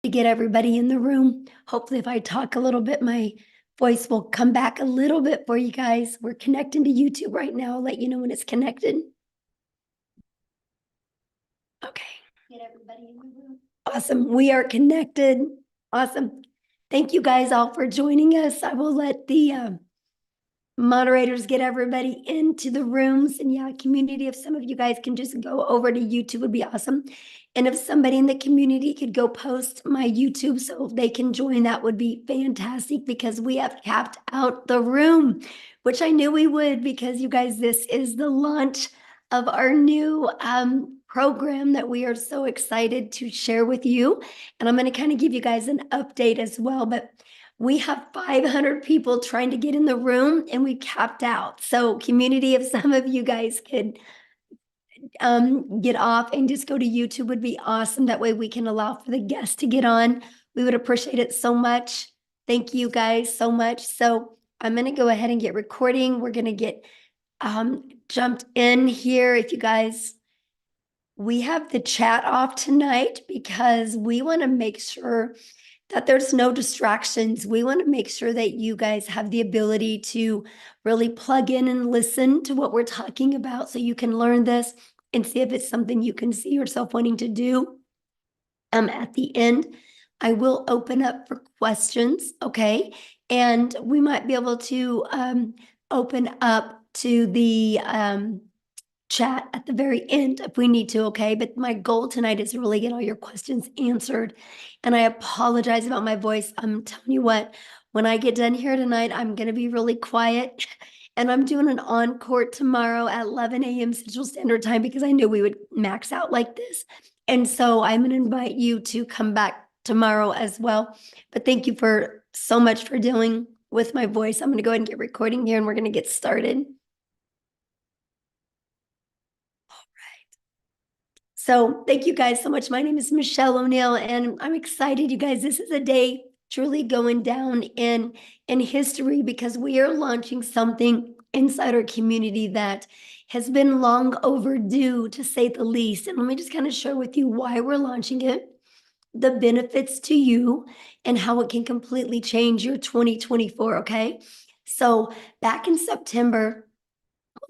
to get everybody in the room. Hopefully, if I talk a little bit, my voice will come back a little bit for you guys. We're connecting to YouTube right now. I'll let you know when it's connected. Okay. Get everybody in the room. Awesome. We are connected. Awesome. Thank you guys all for joining us. I will let the moderators get everybody into the rooms. And yeah, community, if some of you guys can just go over to YouTube would be awesome. And if somebody in the community could go post my YouTube so they can join, that would be fantastic, because we have capped out the room, which I knew we would, because you guys, this is the launch of our new program that we are so excited to share with you. And I'm going to kind of give you guys an update as well, but we have 500 people trying to get in the room and we capped out. So community, if some of you guys could get off and just go to YouTube would be awesome. That way we can allow for the guests to get on. We would appreciate it so much. Thank you guys so much. So I'm going to go ahead and get recording. We're going to get jumped in here. If you guys, we have the chat off tonight because we want to make sure that there's no distractions. We want to make sure that you guys have the ability to really plug in and listen to what we're talking about, so you can learn this and see if it's something you can see yourself wanting to do. At the end, I will open up for questions, okay? And we might be able to open up to the chat at the very end if we need to, okay? But my goal tonight is to really get all your questions answered. And I apologize about my voice. I'm telling you what, when I get done here tonight, I'm going to be really quiet. And I'm doing an encore tomorrow at 11 a.m. Central Standard Time, because I knew we would max out like this. And so I'm going to invite you to come back tomorrow as well. But thank you for so much for dealing with my voice. I'm going to go ahead and get recording here and we're going to get started. So thank you guys so much. My name is Michelle O'Neill, and I'm excited, you guys. This is a day truly going down in history, because we are launching something inside our community that has been long overdue, to say the least. And let me just kind of share with you why we're launching it, the benefits to you, and how it can completely change your 2024, okay? So back in September,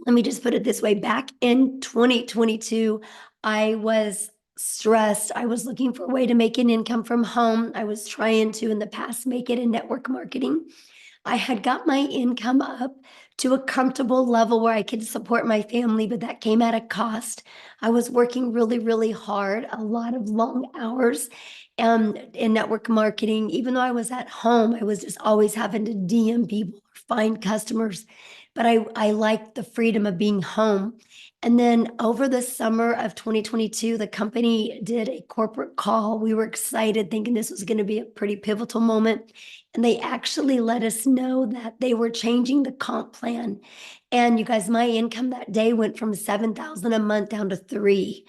let me just put it this way, back in 2022, I was stressed. I was looking for a way to make an income from home. I was trying to, in the past, make it in network marketing. I had got my income up to a comfortable level where I could support my family, but that came at a cost. I was working really, really hard, a lot of long hours in network marketing. Even though I was at home, I was just always having to DM people or find customers. But I liked the freedom of being home. And then over the summer of 2022, the company did a corporate call. We were excited, thinking this was going to be a pretty pivotal moment. And they actually let us know that they were changing the comp plan. And you guys, my income that day went from $7,000 a month down to $3,000.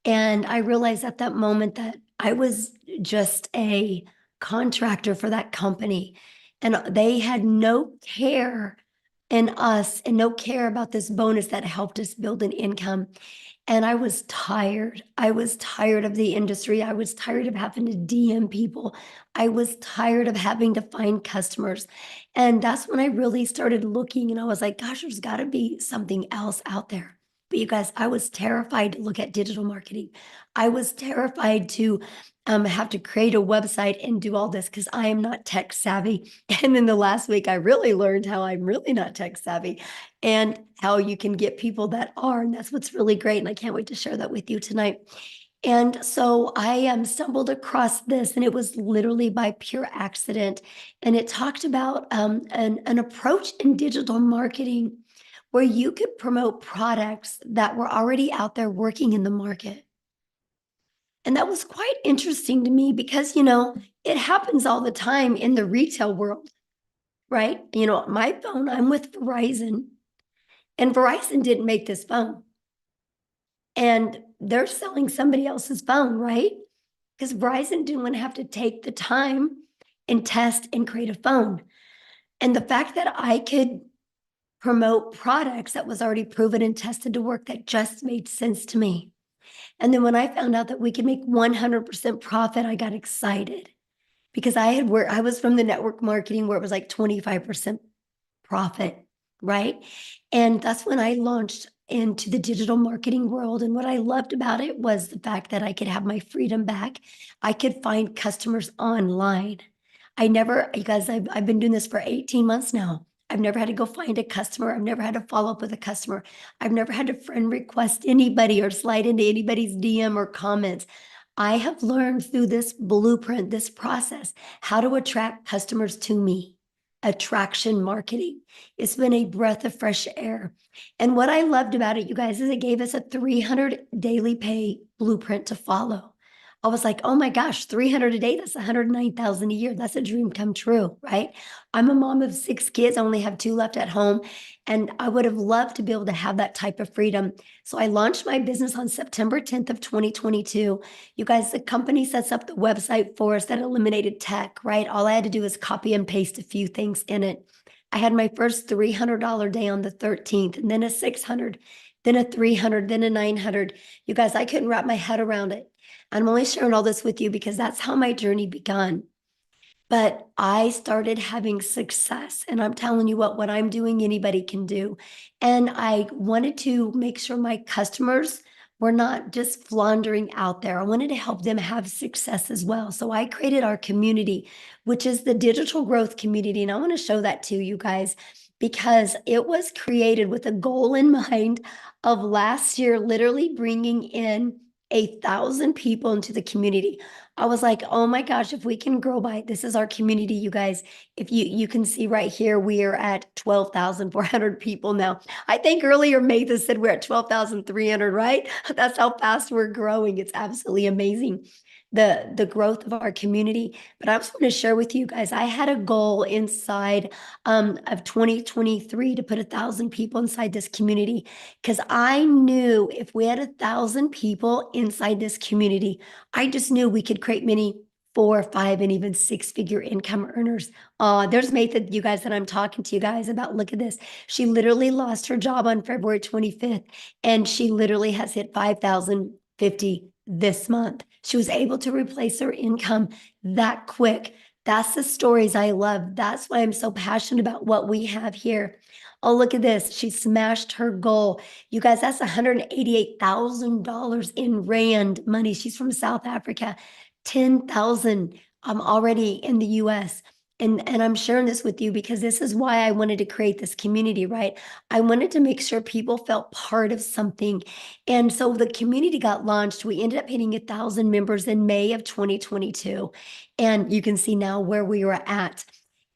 And I realized at that moment that I was just a contractor for that company. And they had no care in us and no care about this bonus that helped us build an income. And I was tired. I was tired of the industry. I was tired of having to DM people. I was tired of having to find customers. And that's when I really started looking, and I was like, gosh, there's got to be something else out there. But you guys, I was terrified to look at digital marketing. I was terrified to have to create a website and do all this, because I am not tech savvy. And in the last week, I really learned how I'm really not tech savvy, and how you can get people that are. And that's what's really great. And I can't wait to share that with you tonight. And so I stumbled across this, and it was literally by pure accident. And it talked about an approach in digital marketing where you could promote products that were already out there working in the market. And that was quite interesting to me, because, it happens all the time in the retail world, right? My phone, I'm with Verizon, and Verizon didn't make this phone. And they're selling somebody else's phone, right? Because Verizon didn't want to have to take the time and test and create a phone. And the fact that I could promote products that was already proven and tested to work, that just made sense to me. And then when I found out that we could make 100% profit, I got excited because I was from the network marketing where it was like 25% profit, right? And that's when I launched into the digital marketing world. And what I loved about it was the fact that I could have my freedom back. I could find customers online. You guys, I've been doing this for 18 months now. I've never had to go find a customer. I've never had to follow up with a customer. I've never had to friend request anybody or slide into anybody's DM or comments. I have learned through this blueprint, this process, how to attract customers to me. Attraction marketing. It's been a breath of fresh air. And what I loved about it, you guys, is it gave us a 300 daily pay blueprint to follow. I was like, oh my gosh, 300 a day, that's 109,000 a year. That's a dream come true, right? I'm a mom of 6 kids. I only have 2 left at home. And I would have loved to be able to have that type of freedom. So I launched my business on September 10th of 2022. You guys, the company sets up the website for us that eliminated tech, right? All I had to do was copy and paste a few things in it. I had my first $300 day on the 13th, and then a 600, then a 300, then a 900. You guys, I couldn't wrap my head around it. I'm only sharing all this with you because that's how my journey began. But I started having success. And I'm telling you what I'm doing, anybody can do. And I wanted to make sure my customers were not just floundering out there. I wanted to help them have success as well. So I created our community, which is the digital growth community. And I want to show that to you guys because it was created with a goal in mind of last year, literally bringing in 1,000 people into the community. I was like, oh my gosh, if we can grow by, this is our community, you guys. If you can see right here, we are at 12,400 people now. I think earlier Matha said we're at 12,300, right? That's how fast we're growing. It's absolutely amazing. The growth of our community. But I just want to share with you guys, I had a goal inside of 2023 to put 1,000 people inside this community because I knew if we had 1,000 people inside this community, I just knew we could create many 4, 5, and even 6-figure income earners. There's Matha, you guys, that I'm talking to you guys about. Look at this. She literally lost her job on February 25th, and she literally has hit 5,050 this month. She was able to replace her income that quick. That's the stories I love. That's why I'm so passionate about what we have here. Oh, look at this. She smashed her goal. You guys, that's $188,000 in Rand money. She's from South Africa. 10,000 already in the US. And I'm sharing this with you because this is why I wanted to create this community, right? I wanted to make sure people felt part of something. And so the community got launched. We ended up hitting 1,000 members in May of 2022. And you can see now where we were at.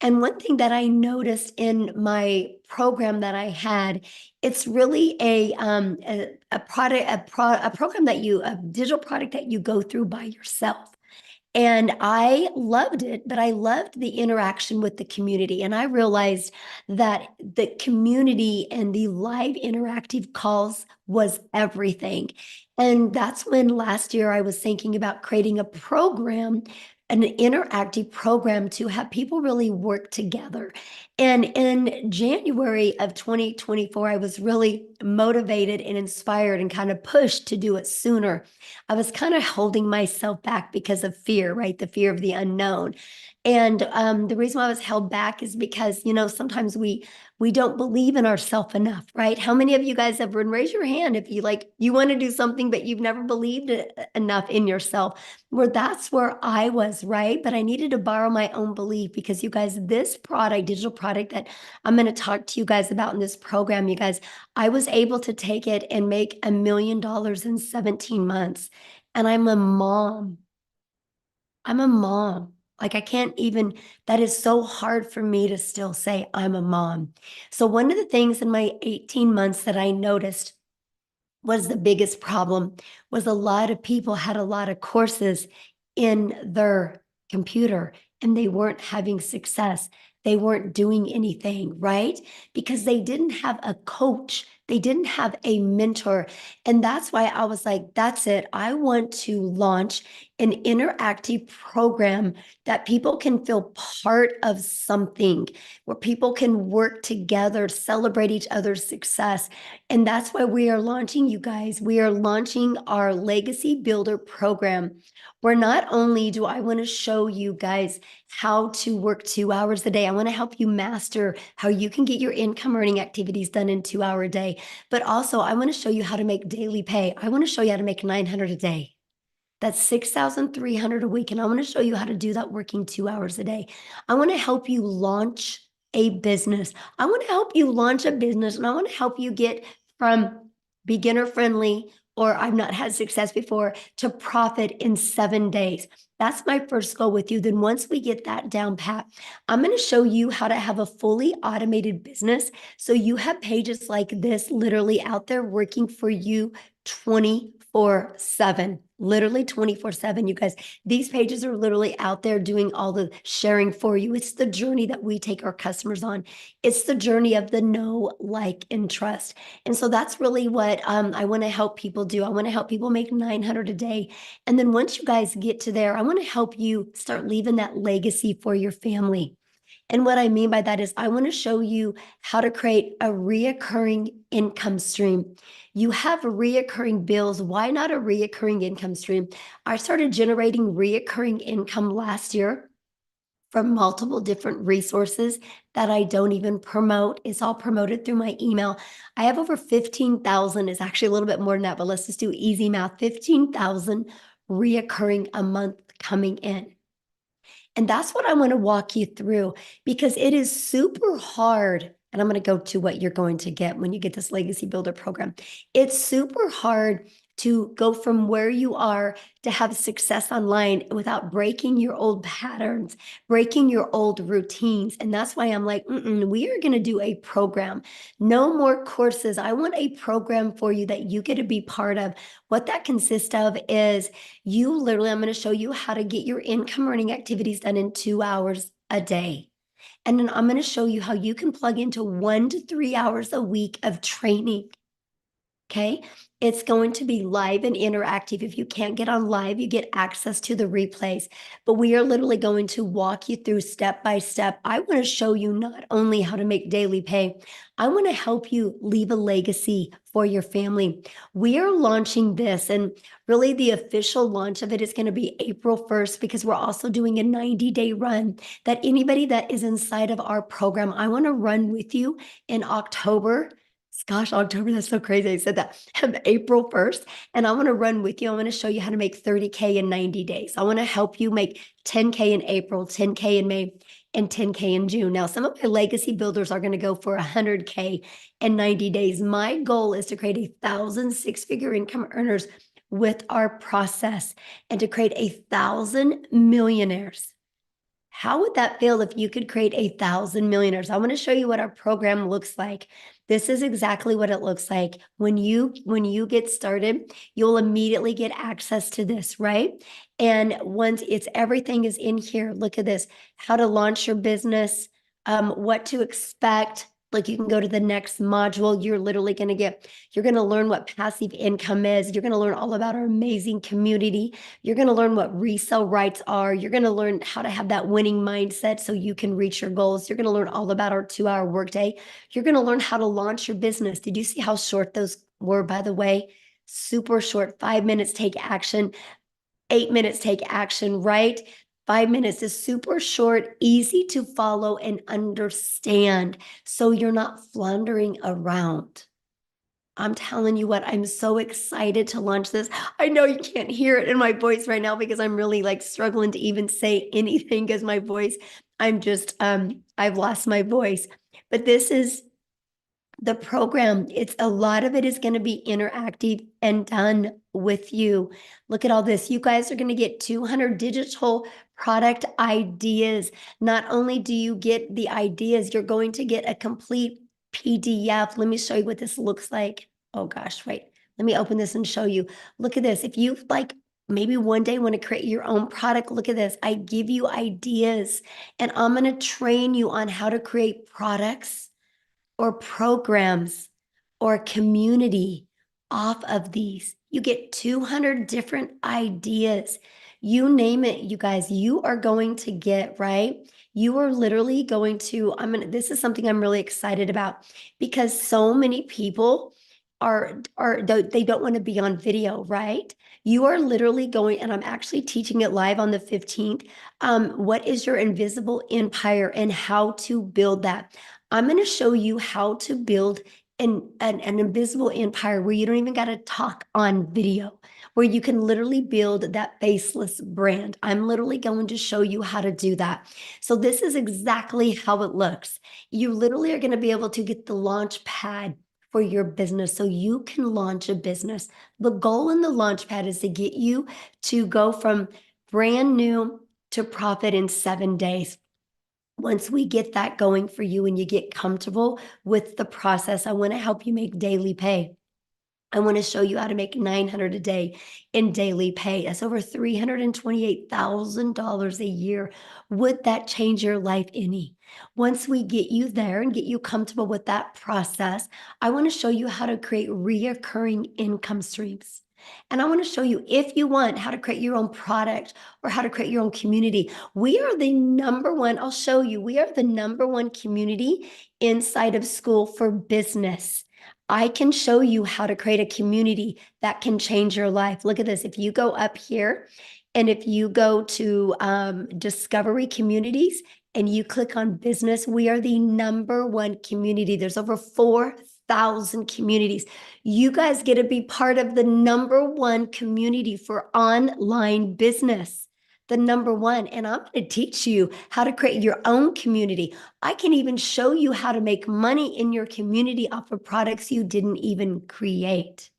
And one thing that I noticed in my program that I had, it's really a program that a digital product that you go through by yourself. And I loved it, but I loved the interaction with the community. And I realized that the community and the live interactive calls was everything. And that's when last year I was thinking about creating a program, an interactive program to have people really work together. And in January of 2024, I was really motivated and inspired and kind of pushed to do it sooner. I was kind of holding myself back because of fear, right? The fear of the unknown. And the reason why I was held back is because, sometimes we don't believe in ourselves enough, right? How many of you guys have raise your hand if you want to do something, but you've never believed enough in yourself? That's where I was, right? But I needed to borrow my own belief because you guys, this product, digital product that I'm going to talk to you guys about in this program, you guys, I was able to take it and make $1 million in 17 months. And I'm a mom. Like I can't even, that is so hard for me to still say I'm a mom. So one of the things in my 18 months that I noticed was the biggest problem was a lot of people had a lot of courses in their computer and they weren't having success. They weren't doing anything, right? Because they didn't have a coach. They didn't have a mentor. And that's why I was like, that's it. I want to launch an interactive program that people can feel part of something, where people can work together, celebrate each other's success. And that's why we are launching, you guys, we are launching our Legacy Builder program, where not only do I want to show you guys how to work 2 hours a day, I want to help you master how you can get your income earning activities done in 2 hour a day, but also I want to show you how to make daily pay. I want to show you how to make 900 a day. That's 6,300 a week. And I want to show you how to do that working 2 hours a day. I want to help you launch a business. I want to help you launch a business, and I want to help you get from beginner friendly or I've not had success before to profit in 7 days. That's my first goal with you. Then once we get that down pat, I'm going to show you how to have a fully automated business. So you have pages like this literally out there working for you 24/7, literally 24/7. You guys, these pages are literally out there doing all the sharing for you. It's the journey that we take our customers on. It's the journey of the know, like, and trust. And so that's really what I want to help people do. I want to help people make 900 a day. And then once you guys get to there, I want to help you start leaving that legacy for your family. And what I mean by that is I want to show you how to create a reoccurring income stream. You have reoccurring bills. Why not a reoccurring income stream? I started generating reoccurring income last year from multiple different resources that I don't even promote. It's all promoted through my email. I have over 15,000. It's actually a little bit more than that, but let's just do easy math. 15,000 reoccurring a month coming in. And that's what I want to walk you through, because it is super hard. And I'm going to go to what you're going to get when you get this Legacy Builder program. It's super hard to go from where you are to have success online without breaking your old patterns, breaking your old routines. And that's why I'm like, we are going to do a program. No more courses. I want a program for you that you get to be part of. What that consists of is you literally, I'm going to show you how to get your income earning activities done in 2 hours a day. And then I'm going to show you how you can plug into 1 to 3 hours a week of training. Okay. It's going to be live and interactive. If you can't get on live, you get access to the replays. But we are literally going to walk you through step by step. I want to show you not only how to make daily pay, I want to help you leave a legacy for your family. We are launching this, and really the official launch of it is going to be April 1st, because we're also doing a 90-day run that anybody that is inside of our program, I want to run with you in October. Gosh, October, that's so crazy. I said that. April 1st. And I want to run with you. I want to show you how to make 30K in 90 days. I want to help you make 10K in April, 10K in May, and 10K in June. Now, some of my legacy builders are going to go for 100K in 90 days. My goal is to create 1,000 six-figure income earners with our process, and to create 1,000 millionaires. How would that feel if you could create 1,000 millionaires? I want to show you what our program looks like. This is exactly what it looks like. When you get started, you'll immediately get access to this, right? And once everything is in here, look at this, how to launch your business, what to expect. Like, you can go to the next module. You're literally going to learn what passive income is. You're going to learn all about our amazing community. You're going to learn what resale rights are. You're going to learn how to have that winning mindset so you can reach your goals. You're going to learn all about our 2-hour workday. You're going to learn how to launch your business. Did you see how short those were, by the way? Super short. 5 minutes, take action. 8 minutes, take action, right? 5 minutes is super short, easy to follow and understand, so you're not floundering around. I'm telling you what, I'm so excited to launch this. I know you can't hear it in my voice right now, because I'm really like struggling to even say anything, because my voice, I've lost my voice. But this is the program. It's a lot of it is going to be interactive and done with you. Look at all this. You guys are going to get 200 digital product ideas. Not only do you get the ideas, you're going to get a complete PDF. Let me show you what this looks like. Oh gosh, wait. Let me open this and show you. Look at this. If you like maybe one day want to create your own product, look at this. I give you ideas, and I'm going to train you on how to create products or programs or community off of these. You get 200 different ideas. You name it, you guys, you are going to get, right? You are literally going to, this is something I'm really excited about because so many people they don't want to be on video, right? You are literally going, and I'm actually teaching it live on the 15th. What is your invisible empire and how to build that? I'm going to show you how to build an invisible empire where you don't even got to talk on video, where you can literally build that faceless brand. I'm literally going to show you how to do that. So this is exactly how it looks. You literally are going to be able to get the launch pad for your business so you can launch a business. The goal in the launch pad is to get you to go from brand new to profit in 7 days. Once we get that going for you and you get comfortable with the process, I want to help you make daily pay. I want to show you how to make $900 a day in daily pay. That's over $328,000 a year. Would that change your life any? Once we get you there and get you comfortable with that process, I want to show you how to create reoccurring income streams. And I want to show you, if you want, how to create your own product or how to create your own community. We are the number one, I'll show you, we are the number one community inside of School for Business. I can show you how to create a community that can change your life. Look at this. If you go up here and if you go to Discovery Communities and you click on business, we are the number one community. There's over 4,000 communities. You guys get to be part of the number one community for online business. The number one. And I'm going to teach you how to create your own community. I can even show you how to make money in your community off of products you didn't even create.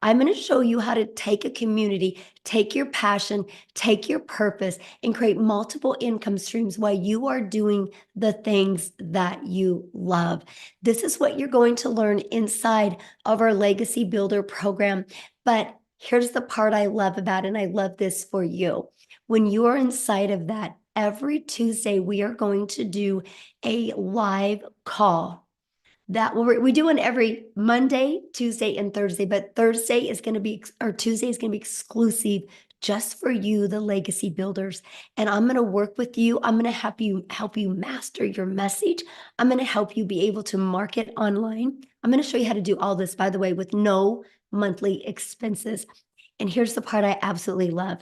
I'm going to show you how to take a community, take your passion, take your purpose, and create multiple income streams while you are doing the things that you love. This is what you're going to learn inside of our Legacy Builder program. But here's the part I love about it, and I love this for you. When you are inside of that, every Tuesday, we are going to do a live call. That we do it every Monday, Tuesday, and Thursday, but Thursday is going to be, or Tuesday is going to be exclusive just for you, the Legacy Builders. And I'm going to work with you. I'm going to help you master your message. I'm going to help you be able to market online. I'm going to show you how to do all this, by the way, with no monthly expenses. And here's the part I absolutely love.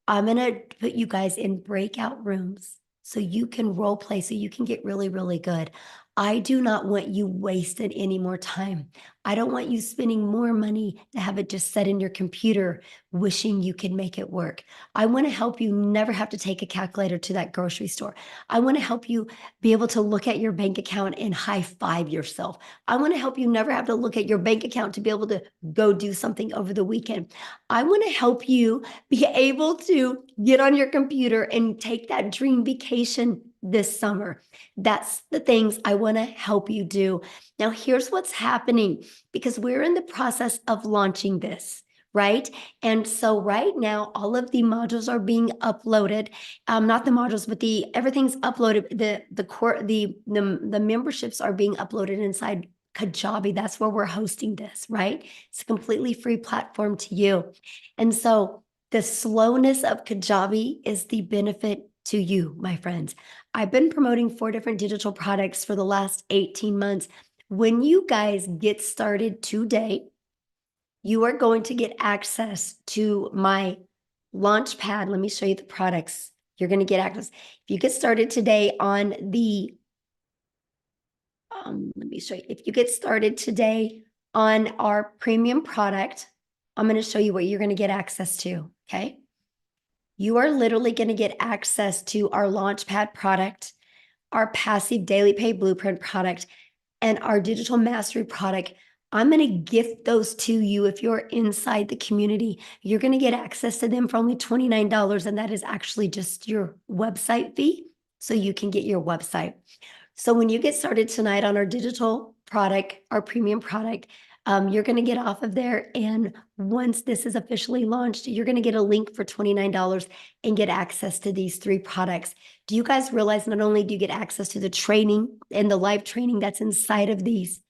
I'm going to put you guys in breakout rooms so you can role play, so you can get really, really good. I do not want you wasting any more time. I don't want you spending more money to have it just set in your computer, wishing you could make it work. I want to help you never have to take a calculator to that grocery store. I want to help you be able to look at your bank account and high five yourself. I want to help you never have to look at your bank account to be able to go do something over the weekend. I want to help you be able to get on your computer and take that dream vacation this summer. That's the things I want to help you do. Now, here's what's happening, because we're in the process of launching this, right? And so right now, all of the modules are being uploaded. Not the modules, but everything's uploaded. The memberships are being uploaded inside Kajabi. That's where we're hosting this, right? It's a completely free platform to you. And so the slowness of Kajabi is the benefit to you, my friends. I've been promoting 4 different digital products for the last 18 months. When you guys get started today, you are going to get access to my launch pad. Let me show you the products. You're going to get access. If you get started today on the, let me show you. If you get started today on our premium product, I'm going to show you what you're going to get access to, okay? You are literally going to get access to our Launchpad product, our passive daily pay blueprint product, and our digital mastery product. I'm going to gift those to you if you're inside the community. You're going to get access to them for only $29, and that is actually just your website fee, so you can get your website. So when you get started tonight on our digital product, our premium product, you're going to get off of there. And once this is officially launched, you're going to get a link for $29 and get access to these 3 products. Do you guys realize not only do you get access to the training and the live training that's inside of these,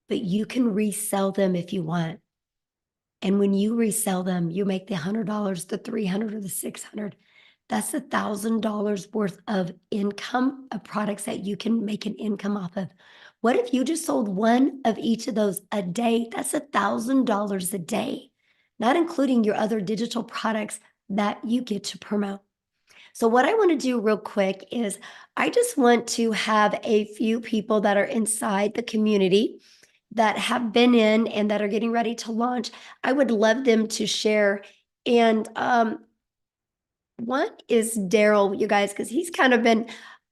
but you can resell them if you want. And when you resell them, you make the $100, the 300 or the 600. That's $1,000 worth of income of products that you can make an income off of. What if you just sold one of each of those a day? That's $1,000 a day, not including your other digital products that you get to promote. So what I want to do real quick is I just want to have a few people that are inside the community that have been in and that are getting ready to launch. I would love them to share. And one is Daryl, you guys, because he's kind of been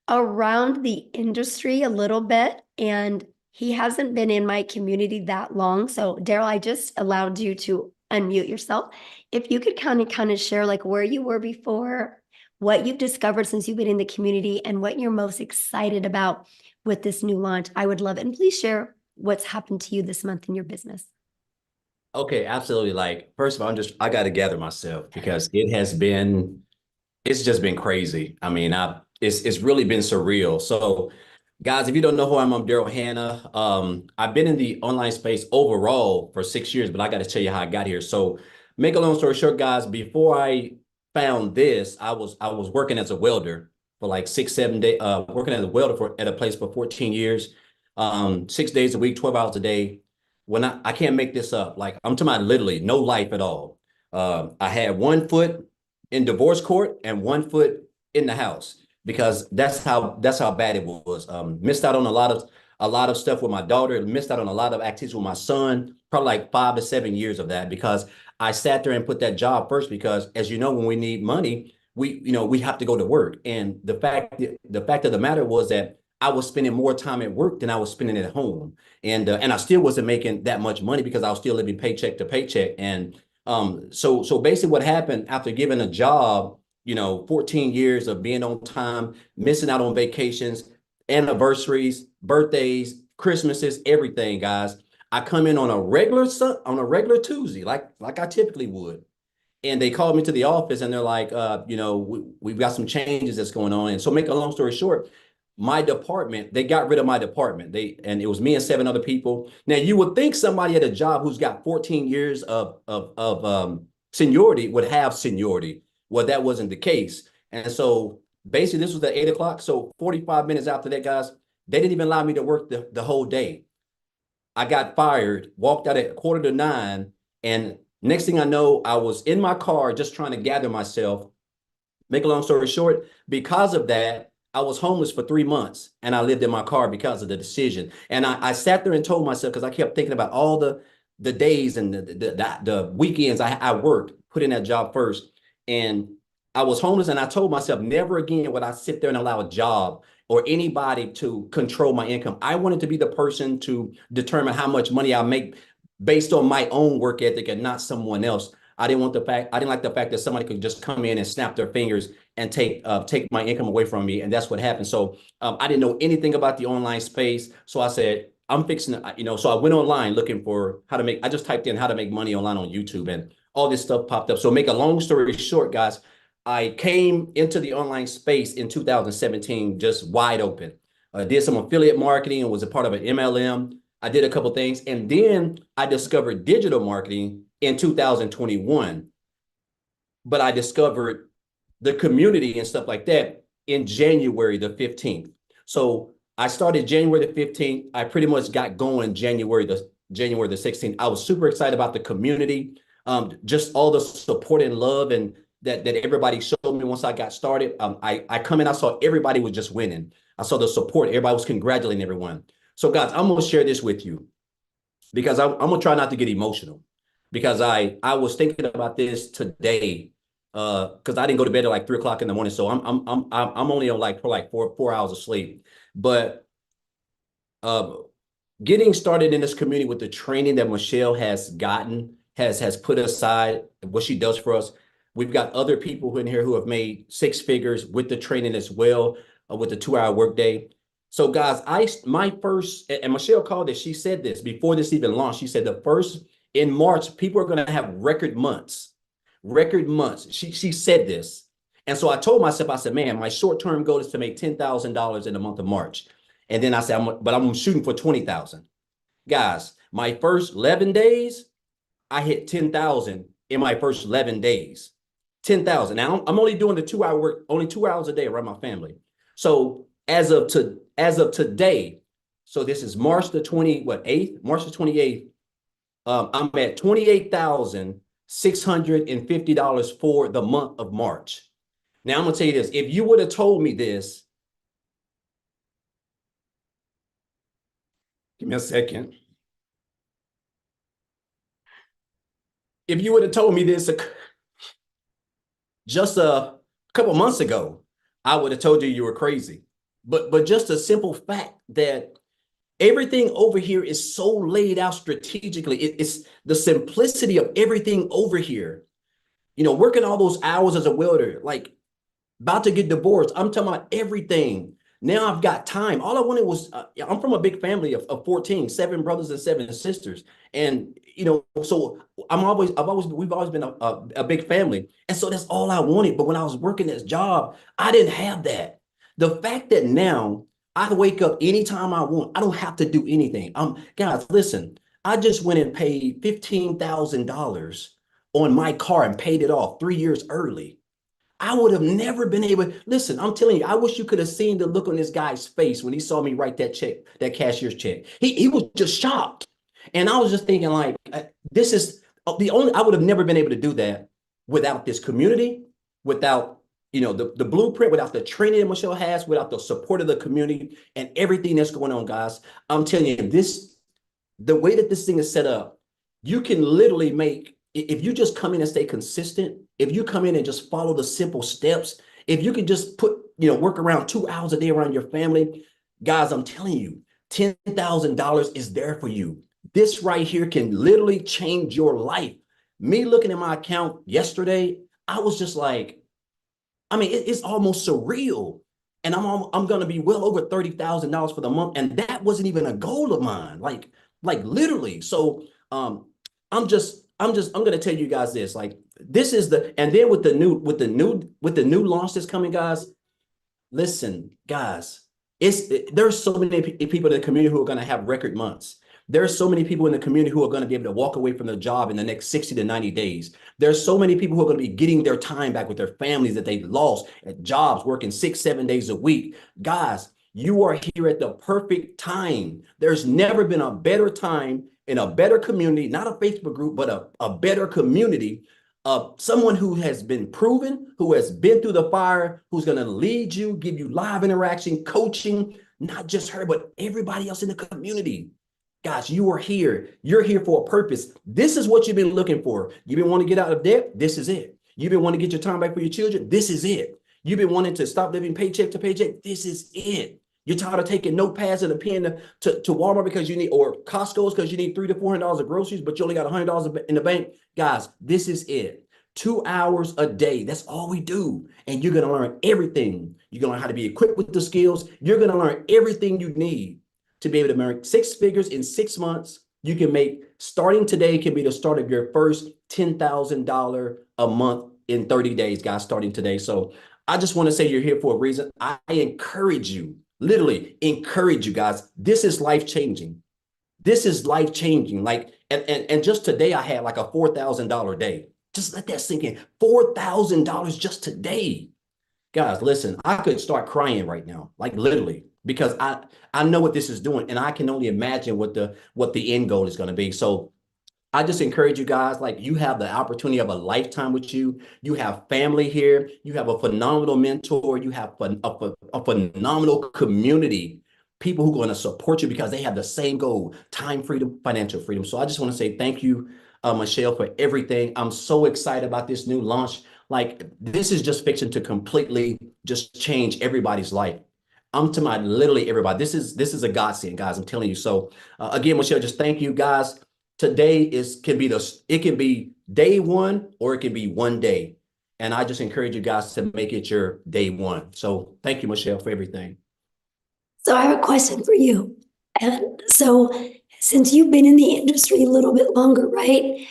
around the industry a little bit and he hasn't been in my community that long. So Daryl, I just allowed you to unmute yourself. If you could kind of share like where you were before, what you've discovered since you've been in the community, and what you're most excited about with this new launch, I would love it. And please share what's happened to you this month in your business. Okay, absolutely. Like, first of all, I got to gather myself because it's just been crazy. I mean, it's really been surreal. So, guys, if you don't know who I'm Daryl Hannah. I've been in the online space overall for 6 years, but I got to tell you how I got here. So, make a long story short, guys, before I found this, I was working as a welder for like 6, 7 days, working as a welder at a place for 14 years, 6 days a week, 12 hours a day. When I can't make this up, like I'm talking about literally no life at all. I had 1 foot in divorce court and 1 foot in the house because that's how bad it was. Missed out on a lot of stuff with my daughter. Missed out on a lot of activities with my son. Probably like 5 to 7 years of that because I sat there and put that job first. Because as you know, when we need money, we have to go to work. And the fact of the matter was that I was spending more time at work than I was spending at home, and I still wasn't making that much money because I was still living paycheck to paycheck. And so basically what happened after giving a job, 14 years of being on time, missing out on vacations, anniversaries, birthdays, Christmases, everything, guys. I come in on a regular Tuesday, like I typically would. And they called me to the office and they're like, we've got some changes that's going on. And so make a long story short, my department, they got rid of my department. And it was me and 7 other people. Now you would think somebody at a job who's got 14 years of seniority would have seniority. Well, that wasn't the case. And so basically this was at 8 o'clock. So 45 minutes after that, guys, they didn't even allow me to work the whole day. I got fired, walked out at 8:45, and next thing I know, I was in my car just trying to gather myself. Make a long story short, because of that, I was homeless for 3 months and I lived in my car because of the decision. And I sat there and told myself, because I kept thinking about all the days and the weekends I worked, put in that job first. And I was homeless and I told myself, never again would I sit there and allow a job or anybody to control my income. I wanted to be the person to determine how much money I make based on my own work ethic and not someone else. I didn't like the fact that somebody could just come in and snap their fingers and take my income away from me. And that's what happened. So I didn't know anything about the online space. So I said, I'm fixing it, so I went online looking for I just typed in how to make money online on YouTube and all this stuff popped up. So make a long story short, guys, I came into the online space in 2017, just wide open. I did some affiliate marketing and was a part of an MLM. I did a couple things. And then I discovered digital marketing in 2021. But I discovered the community and stuff like that in January the 15th. So I started January the 15th. I pretty much got going January the 16th. I was super excited about the community, just all the support and love and that everybody showed me once I got started. I come in, I saw everybody was just winning. I saw the support. Everybody was congratulating everyone. So guys, I'm going to share this with you because I'm going to try not to get emotional because I was thinking about this today because I didn't go to bed at like 3 o'clock in the morning. So I'm only on like for like four hours of sleep. But getting started in this community with the training that Michelle has gotten has put aside what she does for us. We've got other people in here who have made 6 figures with the training as well, with the 2-hour workday. So guys, my first, and Michelle called it, she said this before this even launched. She said the first in March, people are going to have record months. She said this. And so I told myself, I said, man, my short-term goal is to make $10,000 in the month of March. And then I said, but I'm shooting for 20,000. Guys, my first 11 days, I hit 10,000 in my first 11 days. 10,000. Now I'm only doing the 2 hour work, only 2 hours a day around my family. So as of today, so this is March the 20, what, 8th? March the 28th. I'm at $28,650 for the month of March. Now I'm gonna tell you this. If you would have told me this, give me a second. If you would have told me this just a couple months ago, I would have told you you were crazy. But just a simple fact that everything over here is so laid out strategically. It's the simplicity of everything over here. You know, working all those hours as a welder, like about to get divorced. I'm talking about everything. Now I've got time. All I wanted was, I'm from a big family of 14, 7 brothers and 7 sisters. And, you know, so we've always been a big family. And so that's all I wanted. But when I was working this job, I didn't have that. The fact that now I wake up anytime I want, I don't have to do anything. Guys, listen, I just went and paid $15,000 on my car and paid it off 3 years early. I would have never been able. Listen, I'm telling you, I wish you could have seen the look on this guy's face when he saw me write that check, that cashier's check. He was just shocked. And I was just thinking, like, this is the only, I would have never been able to do that without this community, without, you know, the blueprint, without the training that Michelle has, without the support of the community and everything that's going on, guys. I'm telling you, the way that this thing is set up, you can literally make, if you just come in and stay consistent, if you come in and just follow the simple steps, if you can just work around 2 hours a day around your family, guys, I'm telling you, $10,000 is there for you. This right here can literally change your life. Me looking at my account yesterday, I was just like, I mean, it's almost surreal. And I'm going to be well over $30,000 for the month. And that wasn't even a goal of mine. Like literally. So I'm going to tell you guys this, like, this is and then with the new launch that's coming, guys, listen, guys, there's so many people in the community who are going to have record months. There's so many people in the community who are going to be able to walk away from their job in the next 60 to 90 days. There's so many people who are going to be getting their time back with their families that they lost at jobs, working 6-7 days a week. Guys, you are here at the perfect time. There's never been a better time in a better community, not a Facebook group, but a better community of someone who has been proven, who has been through the fire, who's going to lead you, give you live interaction, coaching, not just her, but everybody else in the community. Guys, you are here. You're here for a purpose. This is what you've been looking for. You've been wanting to get out of debt. This is it. You've been wanting to get your time back for your children. This is it. You've been wanting to stop living paycheck to paycheck. This is it. You're tired of taking notepads and a pen to Walmart because you need, or Costco's because you need $300 to $400 of groceries, but you only got $100 in the bank. Guys, this is it. 2 hours a day. That's all we do. And you're going to learn everything. You're going to learn how to be equipped with the skills. You're going to learn everything you need to be able to make 6 figures in 6 months. You can make, starting today can be the start of your first $10,000 a month in 30 days, guys, starting today. So I just want to say you're here for a reason. I encourage you, literally encourage you guys. This is life-changing. This is life-changing. Like, and just today I had like a $4,000 day. Just let that sink in. $4,000 just today. Guys, listen, I could start crying right now, like literally, because I know what this is doing, and I can only imagine what the end goal is going to be. So I just encourage you guys, like, you have the opportunity of a lifetime with you. You have family here. You have a phenomenal mentor. You have a phenomenal community, people who are going to support you because they have the same goal: time freedom, financial freedom. So I just want to say thank you, Michelle, for everything. I'm so excited about this new launch. Like, this is just fixing to completely just change everybody's life. I'm to my literally everybody. This is a godsend, guys. I'm telling you. So again, Michelle, just thank you, guys. Today it can be day one, or it can be one day. And I just encourage you guys to make it your day one. So thank you, Michelle, for everything. So I have a question for you. And so since you've been in the industry a little bit longer, right?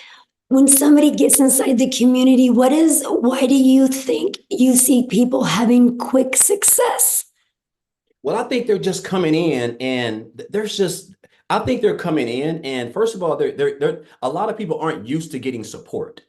When somebody gets inside the community, why do you think you see people having quick success? Well, I think they're just coming in, and there's just, I think they're coming in, and first of all, they're a lot of people aren't used to getting support.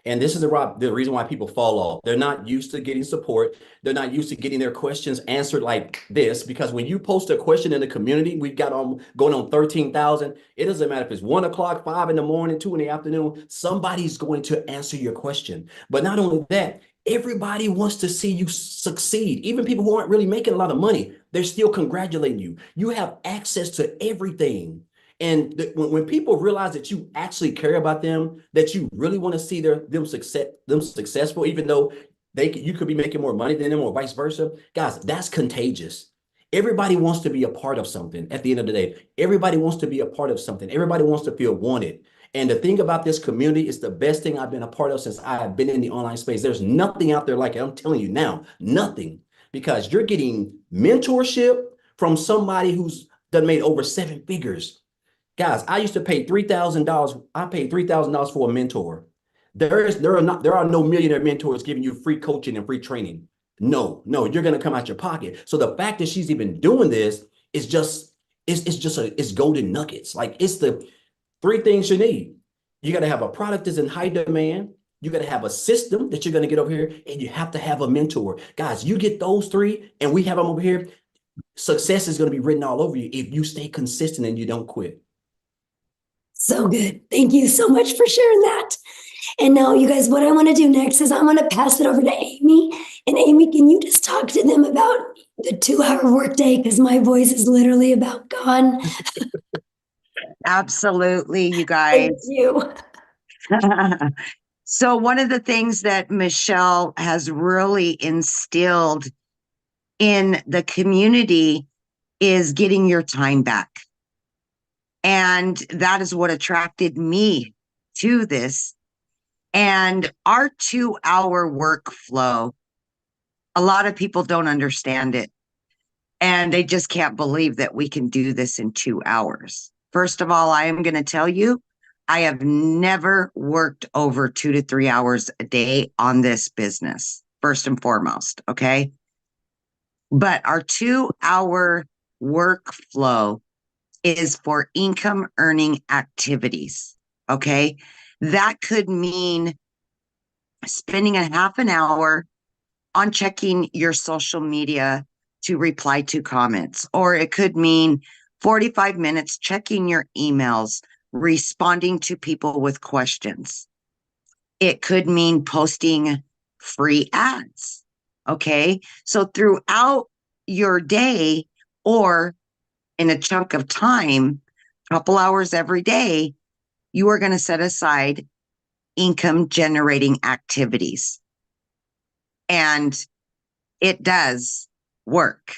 And this is the reason why people fall off. They're not used to getting support. They're not used to getting their questions answered like this. Because when you post a question in the community, we've got on going on 13,000. It doesn't matter if it's 1 o'clock, 5 in the morning, 2 in the afternoon, somebody's going to answer your question. But not only that, everybody wants to see you succeed. Even people who aren't really making a lot of money, they're still congratulating you. You have access to everything. And when people realize that you actually care about them, that you really want to see them successful, even though you could be making more money than them or vice versa, guys, that's contagious. Everybody wants to be a part of something at the end of the day. Everybody wants to be a part of something. Everybody wants to feel wanted. And the thing about this community is the best thing I've been a part of since I have been in the online space. There's nothing out there like it. I'm telling you now, nothing. Because you're getting mentorship from somebody who's done made over 7 figures. Guys, I used to pay $3,000. I paid $3,000 for a mentor. There are no millionaire mentors giving you free coaching and free training. No, no, you're gonna come out your pocket. So the fact that she's even doing this is just it's golden nuggets. Like it's the three things you need. You got to have a product that's in high demand. You got to have a system that you're going to get over here, and you have to have a mentor. Guys, you get those three, and we have them over here. Success is going to be written all over you if you stay consistent and you don't quit. So good. Thank you so much for sharing that. And now, you guys, what I want to do next is I'm going to pass it over to Amy. And Amy, can you just talk to them about the 2-hour workday? Because my voice is literally about gone. Absolutely, you guys. Thank you. So one of the things that Michelle has really instilled in the community is getting your time back. And that is what attracted me to this. And our 2-hour workflow, a lot of people don't understand it. And they just can't believe that we can do this in 2 hours. First of all, I am going to tell you, I have never worked over 2 to 3 hours a day on this business, first and foremost, okay? But our 2-hour workflow is for income earning activities, okay? That could mean spending a half an hour on checking your social media to reply to comments, or it could mean 45 minutes checking your emails, responding to people with questions. It could mean posting free ads. Okay. So throughout your day or in a chunk of time, a couple hours every day, you are going to set aside income generating activities. And it does work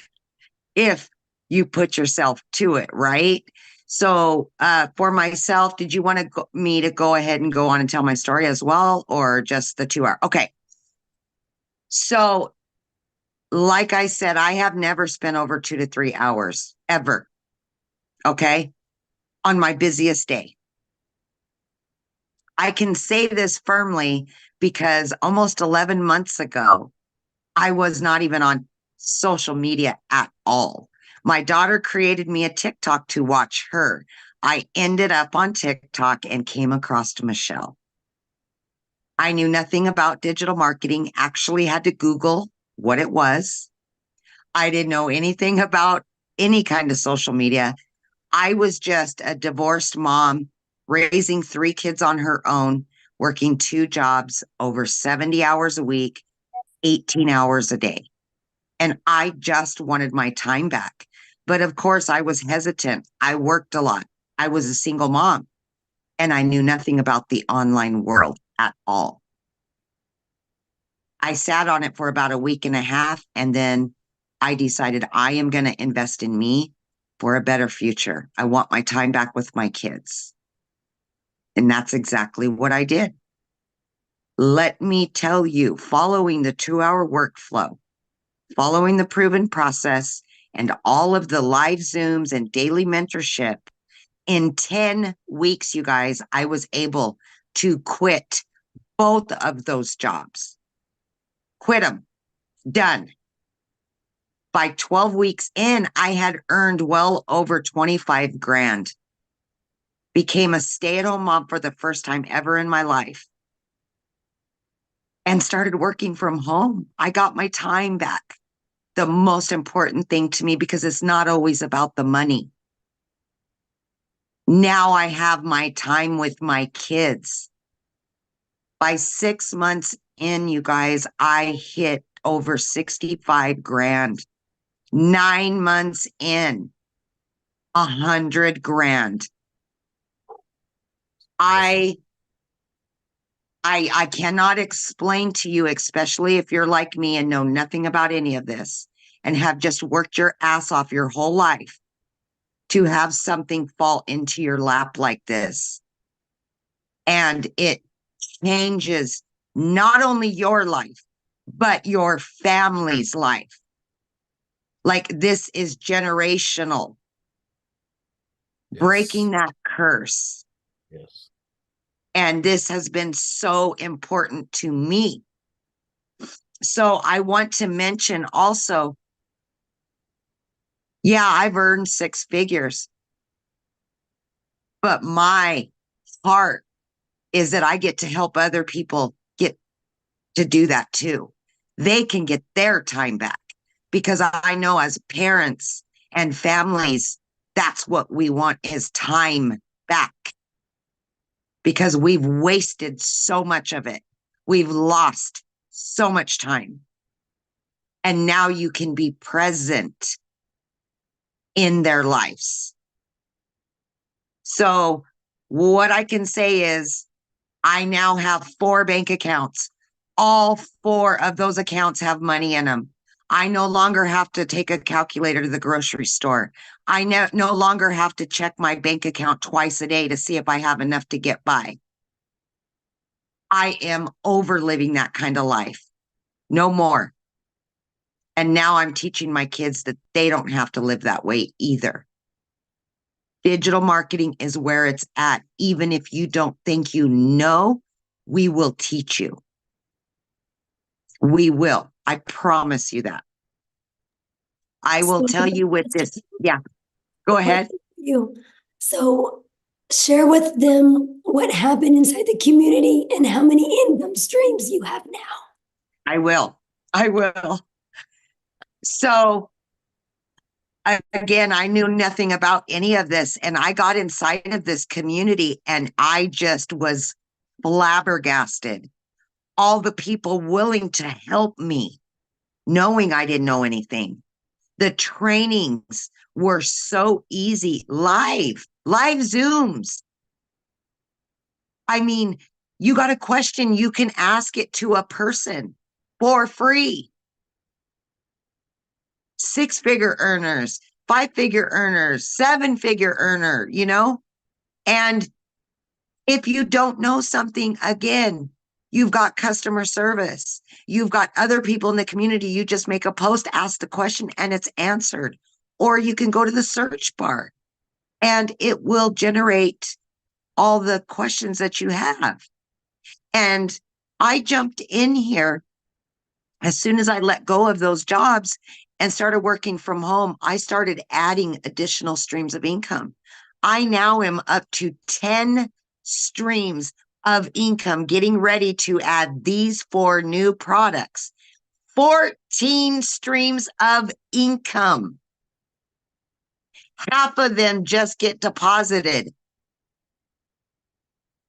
if you put yourself to it, right? So for myself, did you want me to go ahead and go on and tell my story as well, or just the 2 hour? Okay. So like I said, I have never spent over 2 to 3 hours ever. Okay. On my busiest day. I can say this firmly because almost 11 months ago, I was not even on social media at all. My daughter created me a TikTok to watch her. I ended up on TikTok and came across Michelle. I knew nothing about digital marketing, actually had to Google what it was. I didn't know anything about any kind of social media. I was just a divorced mom raising 3 kids on her own, working 2 jobs, over 70 hours a week, 18 hours a day. And I just wanted my time back. But of course, I was hesitant. I worked a lot. I was a single mom, and I knew nothing about the online world at all. I sat on it for about a week and a half, and then I decided I am going to invest in me for a better future. I want my time back with my kids. And that's exactly what I did. Let me tell you, following the 2-hour workflow, following the proven process, and all of the live Zooms and daily mentorship, in 10 weeks, you guys, I was able to quit both of those jobs. Quit them. Done. By 12 weeks in, I had earned well over 25 grand became a stay-at-home mom for the first time ever in my life, and started working from home. I got my time back. The most important thing to me, because it's not always about the money. Now I have my time with my kids. By 6 months in, you guys, I hit over 65 grand. 9 months in, 100 grand. I cannot explain to you, especially if you're like me and know nothing about any of this and have just worked your ass off your whole life, to have something fall into your lap like this. And it changes not only your life, but your family's life. Like, this is generational. Yes. Breaking that curse. Yes. And this has been so important to me. So I want to mention also, yeah, I've earned 6 figures, but my heart is that I get to help other people get to do that too. They can get their time back, because I know as parents and families, that's what we want, is time back. Because we've wasted so much of it. We've lost so much time. And now you can be present in their lives. So what I can say is, I now have 4 bank accounts. All 4 of those accounts have money in them. I no longer have to take a calculator to the grocery store. I no longer have to check my bank account twice a day to see if I have enough to get by. I am over living that kind of life. No more. And now I'm teaching my kids that they don't have to live that way either. Digital marketing is where it's at. Even if you don't think you know, we will teach you. We will. I promise you that. I will tell you with this. Yeah, go ahead. So share with them what happened inside the community and how many income streams you have now. I will. I will. So again, I knew nothing about any of this, and I got inside of this community and I just was flabbergasted. All the people willing to help me, knowing I didn't know anything. The trainings were so easy, live Zooms. I mean, you got a question, you can ask it to a person for free. 6-figure earners, 5-figure earners, 7-figure earner, you know? And if you don't know something, again, you've got customer service. You've got other people in the community. You just make a post, ask the question, and it's answered. Or you can go to the search bar and it will generate all the questions that you have. And I jumped in here as soon as I let go of those jobs and started working from home. I started adding additional streams of income. I now am up to 10 streams of income, getting ready to add these 4 new products. 14 streams of income. Half of them just get deposited.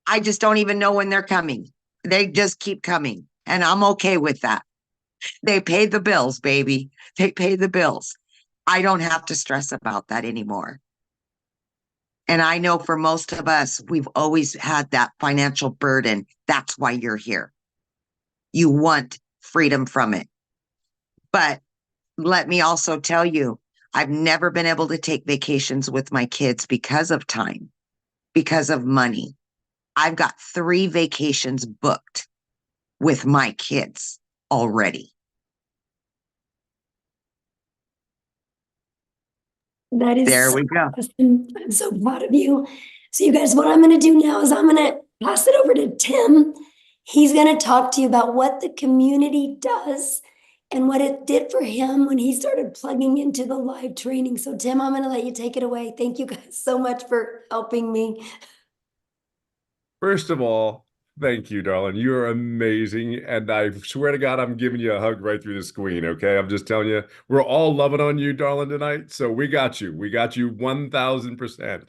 I just don't even know when they're coming. They just keep coming, and I'm okay with that. They pay the bills, baby. They pay the bills. I don't have to stress about that anymore. And I know for most of us, we've always had that financial burden. That's why you're here. You want freedom from it. But let me also tell you, I've never been able to take vacations with my kids because of time, because of money. I've got 3 vacations booked with my kids already. That is There we go. awesome. I'm so proud of you. So you guys, what I'm going to do now is I'm going to pass it over to Tim. He's going to talk to you about what the community does and what it did for him when he started plugging into the live training. So Tim, I'm going to let you take it away. Thank you guys so much for helping me. First of all, thank you, darling. You are amazing. And I swear to God, I'm giving you a hug right through the screen. Okay. I'm just telling you, we're all loving on you, darling, tonight. So we got you. We got you 1000%.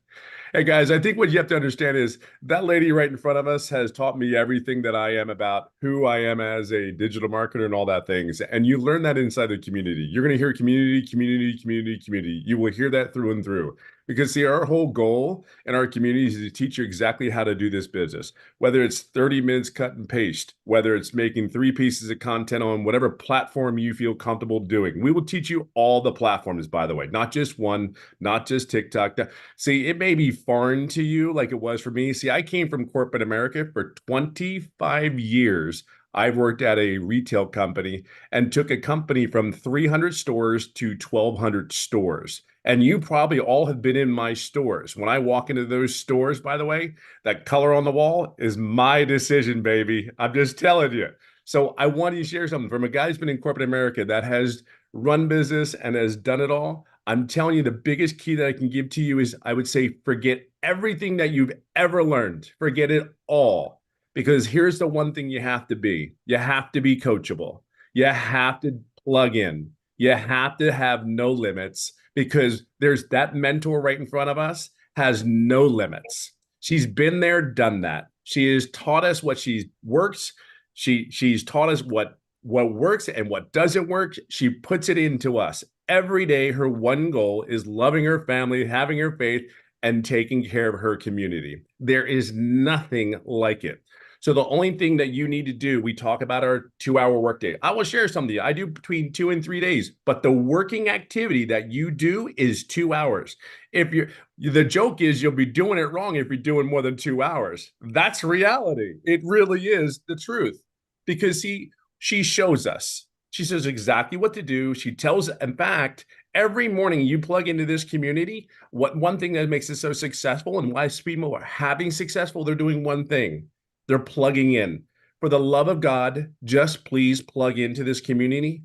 Hey guys, I think what you have to understand is that lady right in front of us has taught me everything that I am about who I am as a digital marketer and all that things. And you learn that inside the community. You're going to hear community, community, community, community. You will hear that through and through. Because see, our whole goal in our community is to teach you exactly how to do this business. Whether it's 30 minutes cut and paste, whether it's making 3 pieces of content on whatever platform you feel comfortable doing. We will teach you all the platforms, by the way, not just one, not just TikTok. See, it may be foreign to you like it was for me. See, I came from corporate America for 25 years. I've worked at a retail company and took a company from 300 stores to 1,200 stores. And you probably all have been in my stores. When I walk into those stores, by the way, that color on the wall is my decision, baby. I'm just telling you. So I want to share something from a guy who's been in corporate America that has run business and has done it all. I'm telling you, the biggest key that I can give to you is I would say forget everything that you've ever learned. Forget it all. Because here's the one thing you have to be. You have to be coachable. You have to plug in. You have to have no limits because there's that mentor right in front of us has no limits. She's been there, done that. She has taught us what she works. She's taught us what works and what doesn't work. She puts it into us. Every day, her one goal is loving her family, having her faith, and taking care of her community. There is nothing like it. So the only thing that you need to do, we talk about our 2-hour workday. I will share some of you. I do between 2 and 3 days, but the working activity that you do is 2 hours. The joke is you'll be doing it wrong if you're doing more than 2 hours. That's reality. It really is the truth because she shows us. She says exactly what to do. She tells, in fact, every morning you plug into this community, one thing that makes it so successful and why people are having successful, they're doing one thing. They're plugging in. For the love of God, just please plug into this community.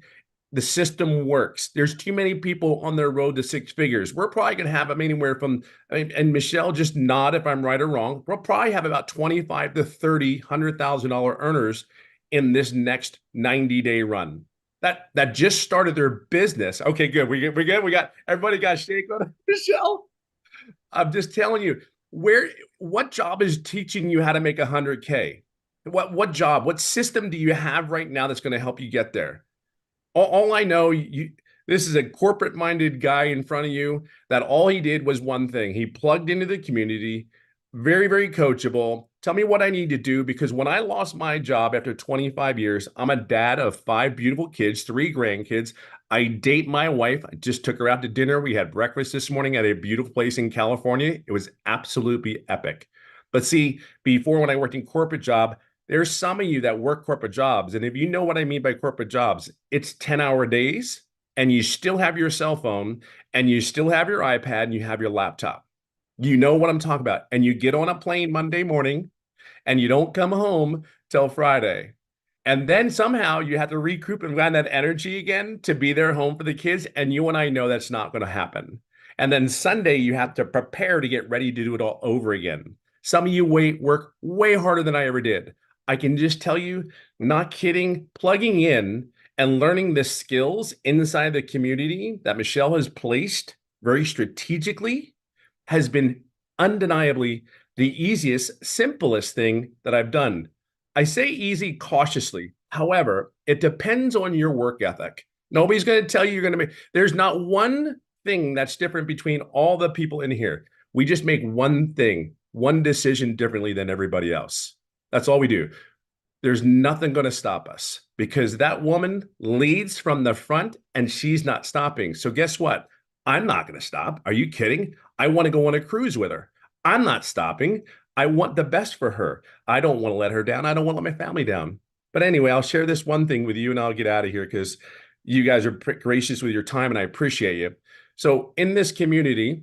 The system works. There's too many people on their road to 6 figures. We're probably going to have them anywhere from, and Michelle, just nod if I'm right or wrong. We'll probably have about 25 to 30 $100,000 earners in this next 90-day run. That just started their business. Okay, good. We good. We got everybody got a shake on it. Michelle. I'm just telling you, what job is teaching you how to make 100K? What job, what system do you have right now that's going to help you get there? All I know, this is a corporate-minded guy in front of you that all he did was one thing. He plugged into the community, very, very coachable. Tell me what I need to do because when I lost my job after 25 years, I'm a dad of 5 beautiful kids, 3 grandkids. I date my wife. I just took her out to dinner. We had breakfast this morning at a beautiful place in California. It was absolutely epic. But see, before when I worked in corporate job, there's some of you that work corporate jobs. And if you know what I mean by corporate jobs, it's 10-hour days and you still have your cell phone and you still have your iPad and you have your laptop. You know what I'm talking about. And you get on a plane Monday morning and you don't come home till Friday. And then somehow you have to recoup and find that energy again to be there home for the kids. And you and I know that's not going to happen. And then Sunday, you have to prepare to get ready to do it all over again. Some of you work way harder than I ever did. I can just tell you, not kidding, plugging in and learning the skills inside the community that Michelle has placed very strategically has been undeniably the easiest, simplest thing that I've done. I say easy cautiously. However, it depends on your work ethic. Nobody's going to tell you you're going to make, there's not one thing that's different between all the people in here. We just make one thing, one decision differently than everybody else. That's all we do. There's nothing going to stop us because that woman leads from the front and she's not stopping. So guess what? I'm not going to stop. Are you kidding? I want to go on a cruise with her. I'm not stopping. I want the best for her. I don't want to let her down. I don't want to let my family down. But anyway, I'll share this one thing with you and I'll get out of here because you guys are gracious with your time and I appreciate you. So in this community,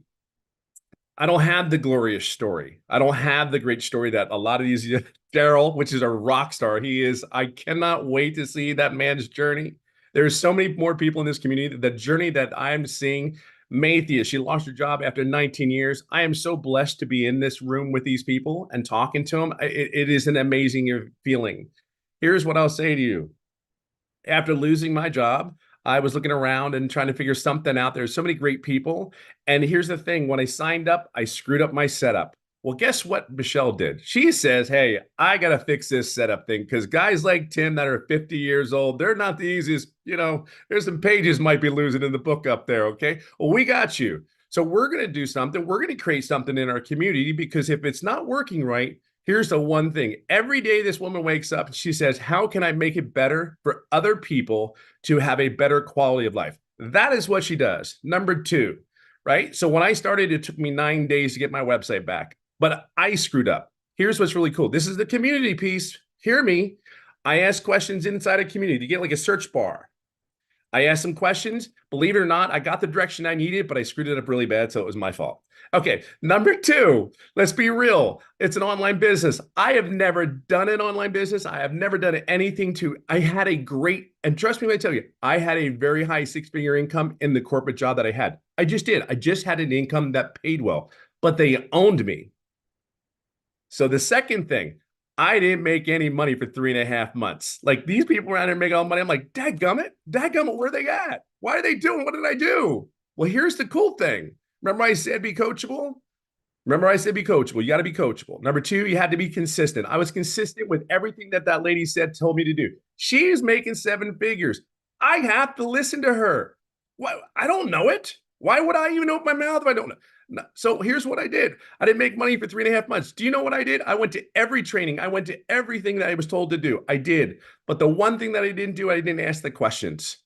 I don't have the glorious story. I don't have the great story that a lot of these, Daryl, which is a rock star, he is. I cannot wait to see that man's journey. There's so many more people in this community. The journey that I'm seeing, Mathia, she lost her job after 19 years. I am so blessed to be in this room with these people and talking to them. It is an amazing feeling. Here's what I'll say to you. After losing my job, I was looking around and trying to figure something out. There's so many great people. And here's the thing. When I signed up, I screwed up my setup. Well, guess what Michelle did? She says, hey, I got to fix this setup thing because guys like Tim that are 50 years old, they're not the easiest. You know, there's some pages might be losing in the book up there. Okay. Well, we got you. So we're going to do something. We're going to create something in our community because if it's not working right, here's the one thing. Every day this woman wakes up and she says, how can I make it better for other people to have a better quality of life? That is what she does. Number two, right? So when I started, it took me 9 days to get my website back, but I screwed up. Here's what's really cool. This is the community piece. Hear me. I ask questions inside a community. You get like a search bar. I asked some questions. Believe it or not, I got the direction I needed, but I screwed it up really bad, so it was my fault. Okay, number two, let's be real. It's an online business. I have never done an online business. I have never done anything I had a great, and trust me when I tell you, I had a very high six-figure income in the corporate job that I had. I just did. I just had an income that paid well, but they owned me. So the second thing, I didn't make any money for 3.5 months. Like these people around here making all the money. I'm like, dadgummit, where are they at? Why are they doing? What did I do? Well, here's the cool thing. Remember I said be coachable? Remember I said be coachable. You got to be coachable. Number two, you had to be consistent. I was consistent with everything that lady said, told me to do. She is making 7 figures. I have to listen to her. What? I don't know it. Why would I even open my mouth if I don't know? No. So here's what I did. I didn't make money for 3.5 months. Do you know what I did? I went to every training. I went to everything that I was told to do. I did. But the one thing that I didn't do, I didn't ask the questions.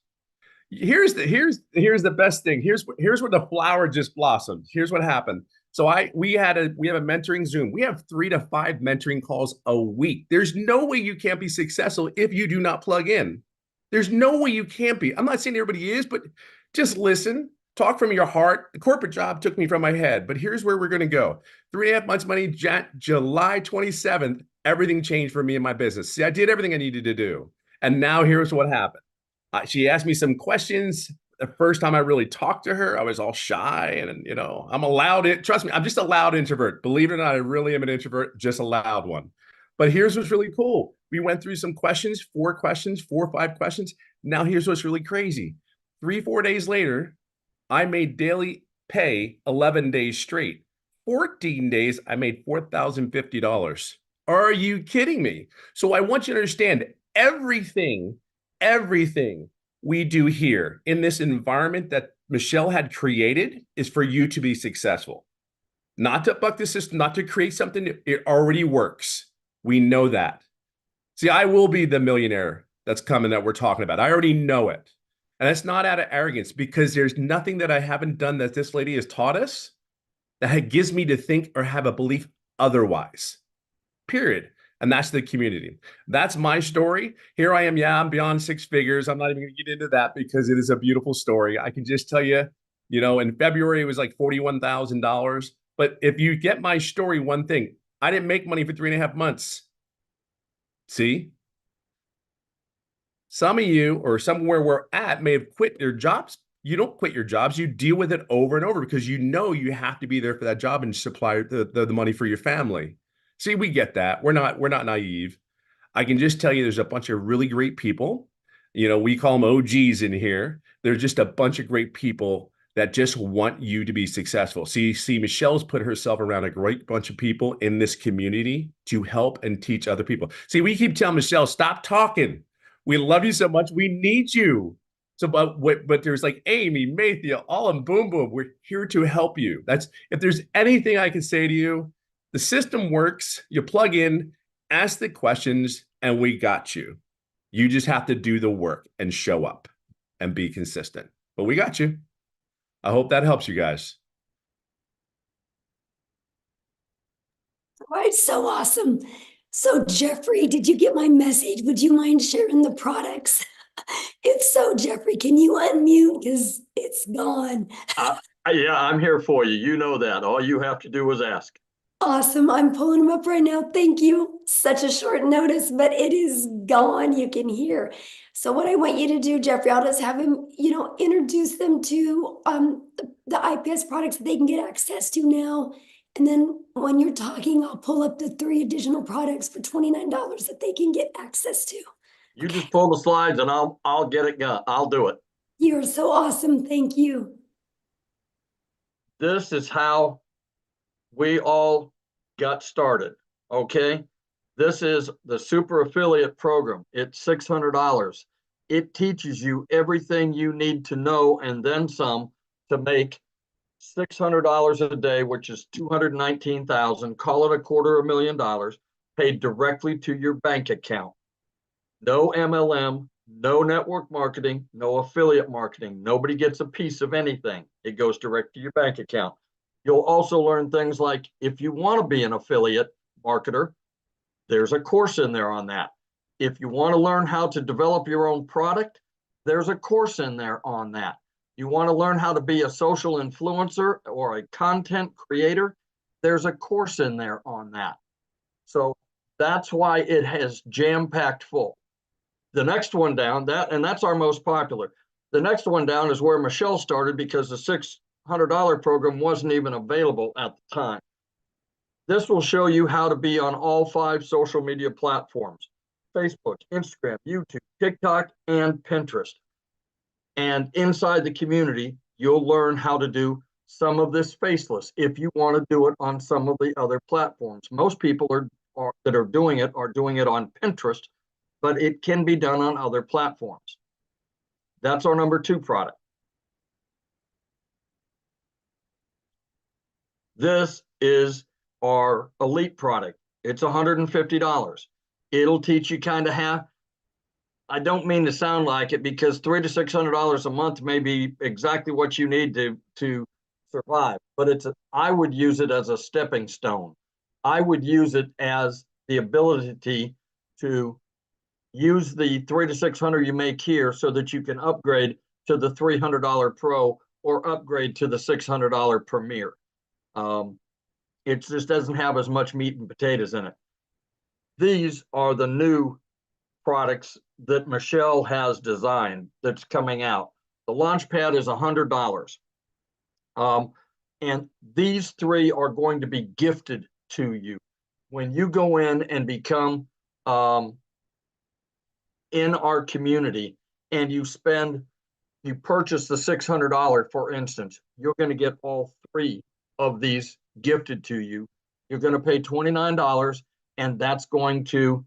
Here's the best thing. Here's where the flower just blossomed. Here's what happened. So we have a mentoring Zoom. We have 3 to 5 mentoring calls a week. There's no way you can't be successful if you do not plug in. There's no way you can't be. I'm not saying everybody is, but just listen. Talk from your heart. The corporate job took me from my head, but here's where we're going to go. 3.5 months money, July 27th, everything changed for me and my business. See, I did everything I needed to do. And now here's what happened. She asked me some questions. The first time I really talked to her, I was all shy and, I'm a loud, trust me, I'm just a loud introvert. Believe it or not, I really am an introvert, just a loud one. But here's what's really cool. We went through some questions, 4 or 5 questions. Now here's what's really crazy. 3-4 days later, I made daily pay 11 days straight. 14 days, I made $4,050. Are you kidding me? So I want you to understand everything we do here in this environment that Michelle had created is for you to be successful. Not to buck the system, not to create something. It already works. We know that. See, I will be the millionaire that's coming that we're talking about. I already know it. And that's not out of arrogance because there's nothing that I haven't done that this lady has taught us that gives me to think or have a belief otherwise, period. And that's the community. That's my story. Here I am. Yeah, I'm beyond 6 figures. I'm not even going to get into that because it is a beautiful story. I can just tell you, in February, it was like $41,000. But if you get my story, one thing, I didn't make money for 3.5 months. See? Some of you or somewhere we're at may have quit their jobs. You don't quit your jobs. You deal with it over and over because you have to be there for that job and supply the money for your family. See, we get that. We're not naive. I can just tell you there's a bunch of really great people. We call them OGs in here. They're just a bunch of great people that just want you to be successful. See, Michelle's put herself around a great bunch of people in this community to help and teach other people. See, we keep telling Michelle, stop talking. We love you so much. We need you. So, but there's like Amy, Mathia, all of them, boom, boom. We're here to help you. If there's anything I can say to you, the system works. You plug in, ask the questions, and we got you. You just have to do the work and show up and be consistent. But we got you. I hope that helps you guys. All right, so awesome. So Jeffrey, did you get my message? Would you mind sharing the products? If so, Jeffrey, can you unmute because it's gone? Yeah, I'm here for you. You know that. All you have to do is ask. Awesome. I'm pulling them up right now. Thank you. Such a short notice, but it is gone. You can hear. So what I want you to do, Jeffrey, I'll just have him, introduce them to the IPS products that they can get access to now. And then when you're talking, I'll pull up the 3 additional products for $29 that they can get access to. You just pull the slides and I'll get it done. I'll do it. You're so awesome. Thank you. This is how we all got started. Okay. This is the super affiliate program. It's $600. It teaches you everything you need to know and then some to make $600 a day, which is $219,000. Call it $250,000 paid directly to your bank account. No MLM, no network marketing, no affiliate marketing. Nobody gets a piece of anything. It goes direct to your bank account. You'll also learn things like if you want to be an affiliate marketer, there's a course in there on that. If you want to learn how to develop your own product, there's a course in there on that. You want to learn how to be a social influencer or a content creator, there's a course in there on that. So that's why it has jam-packed full. The next one down, that's our most popular. The next one down is where Michelle started because the $600 program wasn't even available at the time. This will show you how to be on all 5 social media platforms: Facebook, Instagram, YouTube, TikTok, and Pinterest. And inside the community, you'll learn how to do some of this faceless if you want to do it on some of the other platforms. Most people that are doing it on Pinterest, but it can be done on other platforms. That's our number 2 product. This is our elite product. It's $150. It'll teach you kind of how. I don't mean to sound like it because $300 to $600 a month may be exactly what you need to survive, but I would use it as a stepping stone. I would use it as the ability to use the $300 to $600 you make here so that you can upgrade to the $300 Pro or upgrade to the $600 Premier. It just doesn't have as much meat and potatoes in it. These are the new products that Michelle has designed that's coming out. The Launchpad is $100. And these 3 are going to be gifted to you when you go in and become in our community and you purchase the $600, for instance, you're going to get all 3 of these gifted to you. You're going to pay $29, and that's going to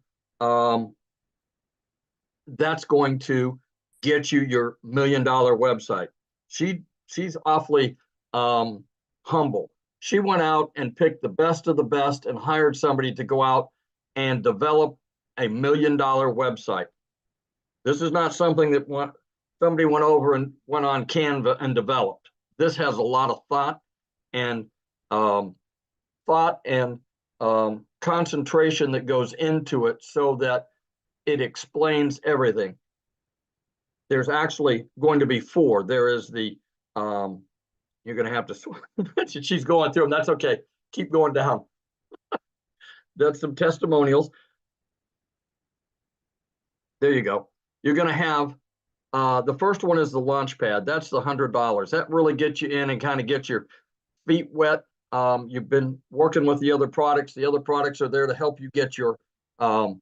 get you your $1 million website. She's awfully humble. She went out and picked the best of the best and hired somebody to go out and develop a $1 million website. This is not something that somebody went over and went on Canva and developed. This has a lot of thought and concentration that goes into it so that it explains everything. There's actually going to be 4. There is the, you're going to have to, she's going through them. That's okay. Keep going down. That's some testimonials. There you go. You're going to have, the first one is the Launchpad. That's the $100. That really gets you in and kind of gets your feet wet. You've been working with the other products. The other products are there to help you get your, I'm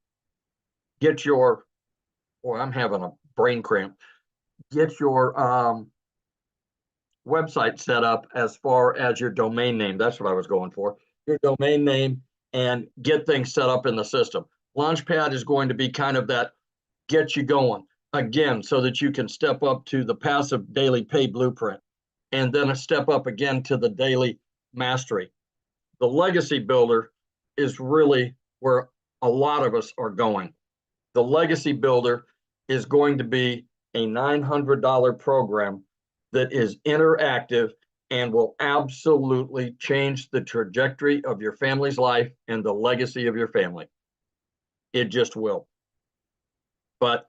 having a brain cramp. Get your website set up as far as your domain name. That's what I was going for. Your domain name and get things set up in the system. Launchpad is going to be kind of that get you going again so that you can step up to the passive daily pay blueprint and then a step up again to the daily mastery. The legacy builder is really where a lot of us are going. The legacy builder is going to be a $900 program that is interactive and will absolutely change the trajectory of your family's life and the legacy of your family. It just will. But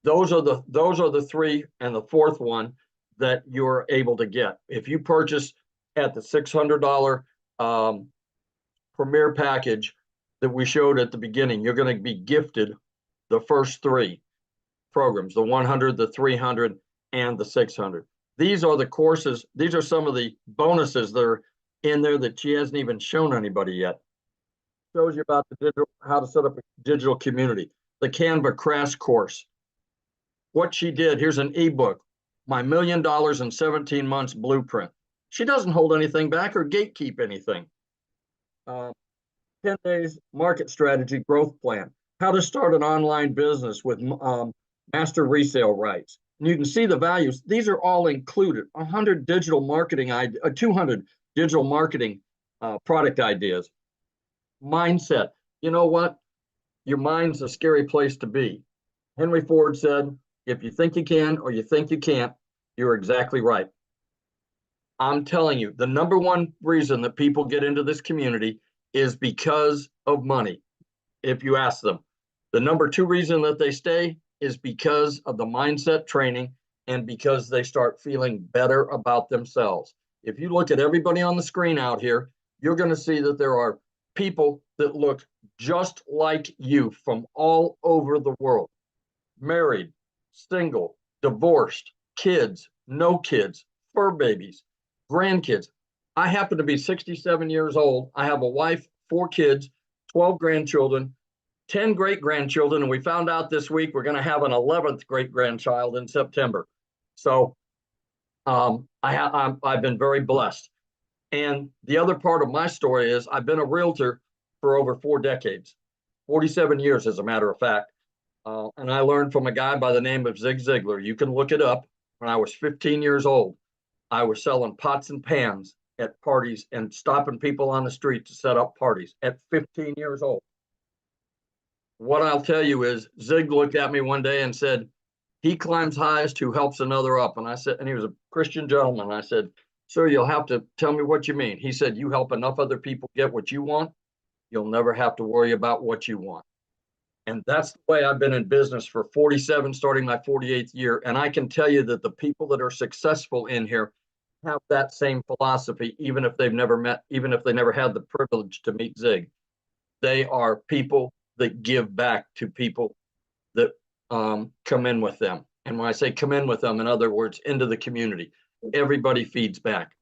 those are the 3, and the 4th one that you're able to get. If you purchase at the $600 premier package that we showed at the beginning. You're going to be gifted the first 3 programs, the 100, the 300, and the 600. These are the courses. These are some of the bonuses that are in there that she hasn't even shown anybody yet. Shows you about the digital, how to set up a digital community, the Canva crash course. What she did, here's an ebook, My $1 Million in 17 Months Blueprint. She doesn't hold anything back or gatekeep anything. 10 days market strategy growth plan, how to start an online business with master resale rights. And you can see the values. These are all included. 100 digital marketing, 200 digital marketing product ideas. Mindset. You know what? Your mind's a scary place to be. Henry Ford said, if you think you can or you think you can't, you're exactly right. I'm telling you, the number one reason that people get into this community is because of money. If you ask them, the number 2 reason that they stay is because of the mindset training and because they start feeling better about themselves. If you look at everybody on the screen out here, you're going to see that there are people that look just like you from all over the world. Married, single, divorced, kids, no kids, fur babies, grandkids. I happen to be 67 years old. I have a wife, 4 kids, 12 grandchildren, 10 great-grandchildren, and we found out this week we're going to have an 11th great-grandchild in September. So I've been very blessed. And the other part of my story is I've been a realtor for over 4 decades, 47 years, as a matter of fact. And I learned from a guy by the name of Zig Ziglar. You can look it up. When I was 15 years old, I was selling pots and pans at parties and stopping people on the street to set up parties at 15 years old. What I'll tell you is Zig looked at me one day and said, he climbs highest who helps another up. And I said, and he was a Christian gentleman. I said, sir, you'll have to tell me what you mean. He said, you help enough other people get what you want, you'll never have to worry about what you want. And that's the way I've been in business for 47, starting my 48th year. And I can tell you that the people that are successful in here have that same philosophy, even if they've never met, even if they never had the privilege to meet Zig. They are people that give back to people that come in with them. And when I say come in with them, in other words, into the community, everybody feeds back.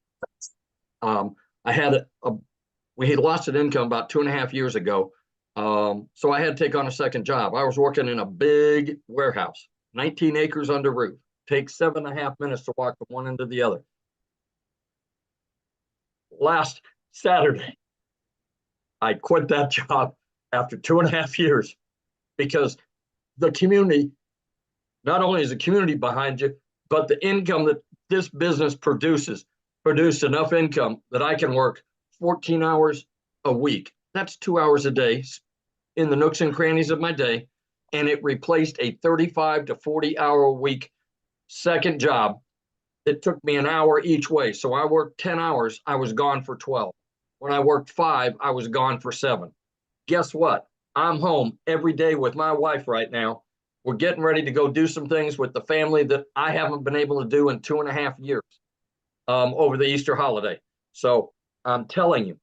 We had lost an income about 2.5 years ago. So I had to take on a second job. I was working in a big warehouse, 19 acres under roof. Takes 7.5 minutes to walk from one end to the other. Last Saturday, I quit that job after 2.5 years because the community, not only is the community behind you, but the income that this business produced enough income that I can work 14 hours a week. That's 2 hours a day in the nooks and crannies of my day. And it replaced a 35 to 40 hour a week second job. It took me an hour each way. So I worked 10 hours, I was gone for 12. When I worked 5, I was gone for 7. Guess what? I'm home every day with my wife right now. We're getting ready to go do some things with the family that I haven't been able to do in 2.5 years over the Easter holiday. So I'm telling you,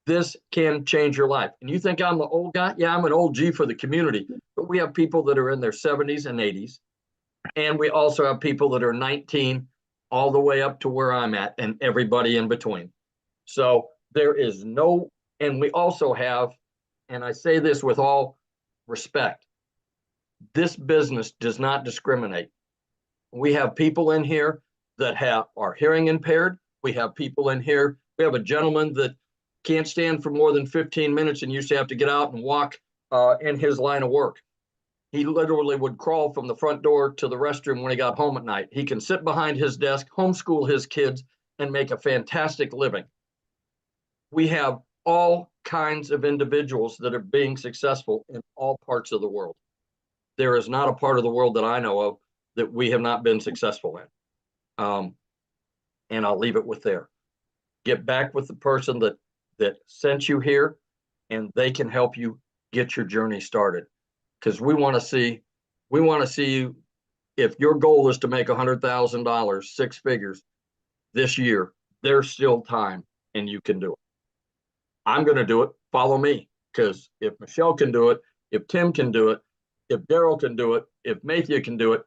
this can change your life. And you think I'm the old guy? Yeah, I'm an old G for the community, but we have people that are in their 70s and 80s. And we also have people that are 19 all the way up to where I'm at and everybody in between. So there is no, and we also have, and I say this with all respect, this business does not discriminate. We have people in here that are hearing impaired. We have people in here. We have a gentleman that can't stand for more than 15 minutes and used to have to get out and walk in his line of work. He literally would crawl from the front door to the restroom when he got home at night. He can sit behind his desk, homeschool his kids, and make a fantastic living. We have all kinds of individuals that are being successful in all parts of the world. There is not a part of the world that I know of that we have not been successful in. And I'll leave it with there. Get back with the person that sent you here, and they can help you get your journey started. Because we want to see you, if your goal is to make $100,000, 6 figures this year, there's still time and you can do it. I'm going to do it. follow me. Because if Michelle can do it, if Tim can do it, if Daryl can do it, if Mathia can do it,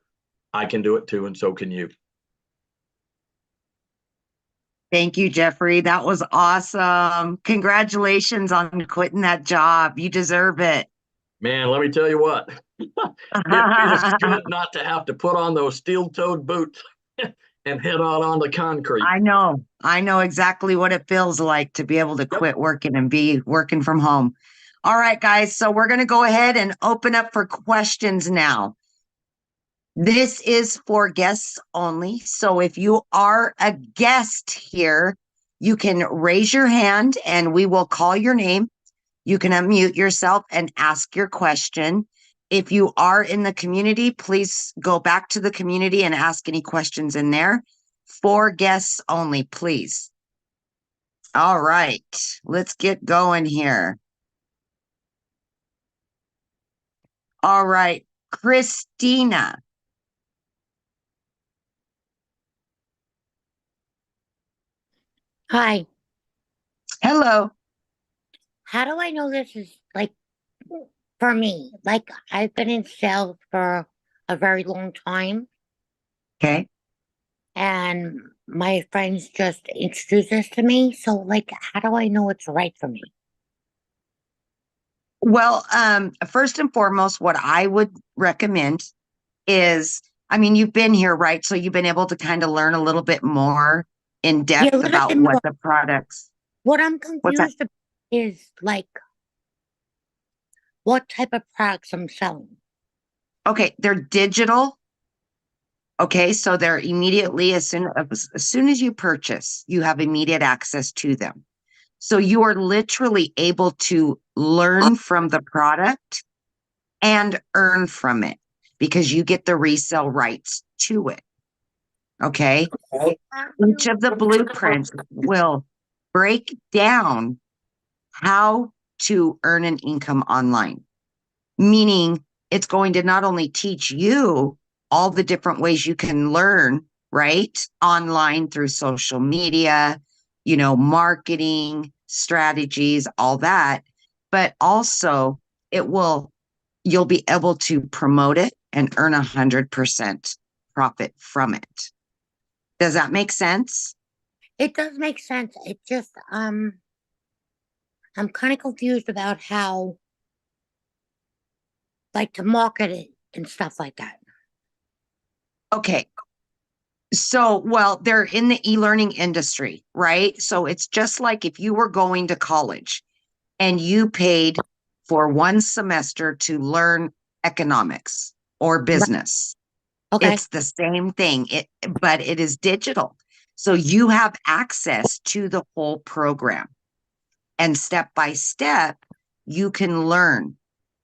I can do it too, and so can you. Thank you, Jeffrey. That was awesome. Congratulations on quitting that job. You deserve it. Man, let me tell you what, it feels good not to have to put on those steel-toed boots and head out on the concrete. I know. I know exactly what it feels like to be able to quit working and be working from home. All right, guys. So we're going to go ahead and open up for questions now. This is for guests only. So if you are a guest here, you can raise your hand and we will call your name. You can unmute yourself and ask your question. If you are in the community, please go back to the community and ask any questions in there. For guests only, please. All right, let's get going here. All right, Christina. Hi, Hello. how do I know this is like for me? Like I've been in sales for a very long time Okay. and my friends just introduced this to me. So like how do I know it's right for me? Well, first and foremost, what I would recommend is, I mean, you've been here, right? So you've been able to kind of learn a little bit more in Yeah, a depth little about bit what more. the products. What I'm What's that? confused about is like what type of products I'm selling. Okay, they're digital. Okay, so they're immediately as soon as you purchase, you have immediate access to them. So you are literally able to learn from the product and earn from it because you get the resale rights to it. Okay. Each of the blueprints will break down how to earn an income online, meaning it's going to not only teach you all the different ways you can learn, right? Online through social media, marketing strategies, all that, but also you'll be able to promote it and earn 100% profit from it. Does that make sense? It does make sense. It just I'm kind of confused about how like to market it and stuff like that. Okay. So, well, they're in the e-learning industry, right? So it's just like if you were going to college and you paid for one semester to learn economics or business. Okay. It's the same thing, but it is digital. So you have access to the whole program. And step by step, you can learn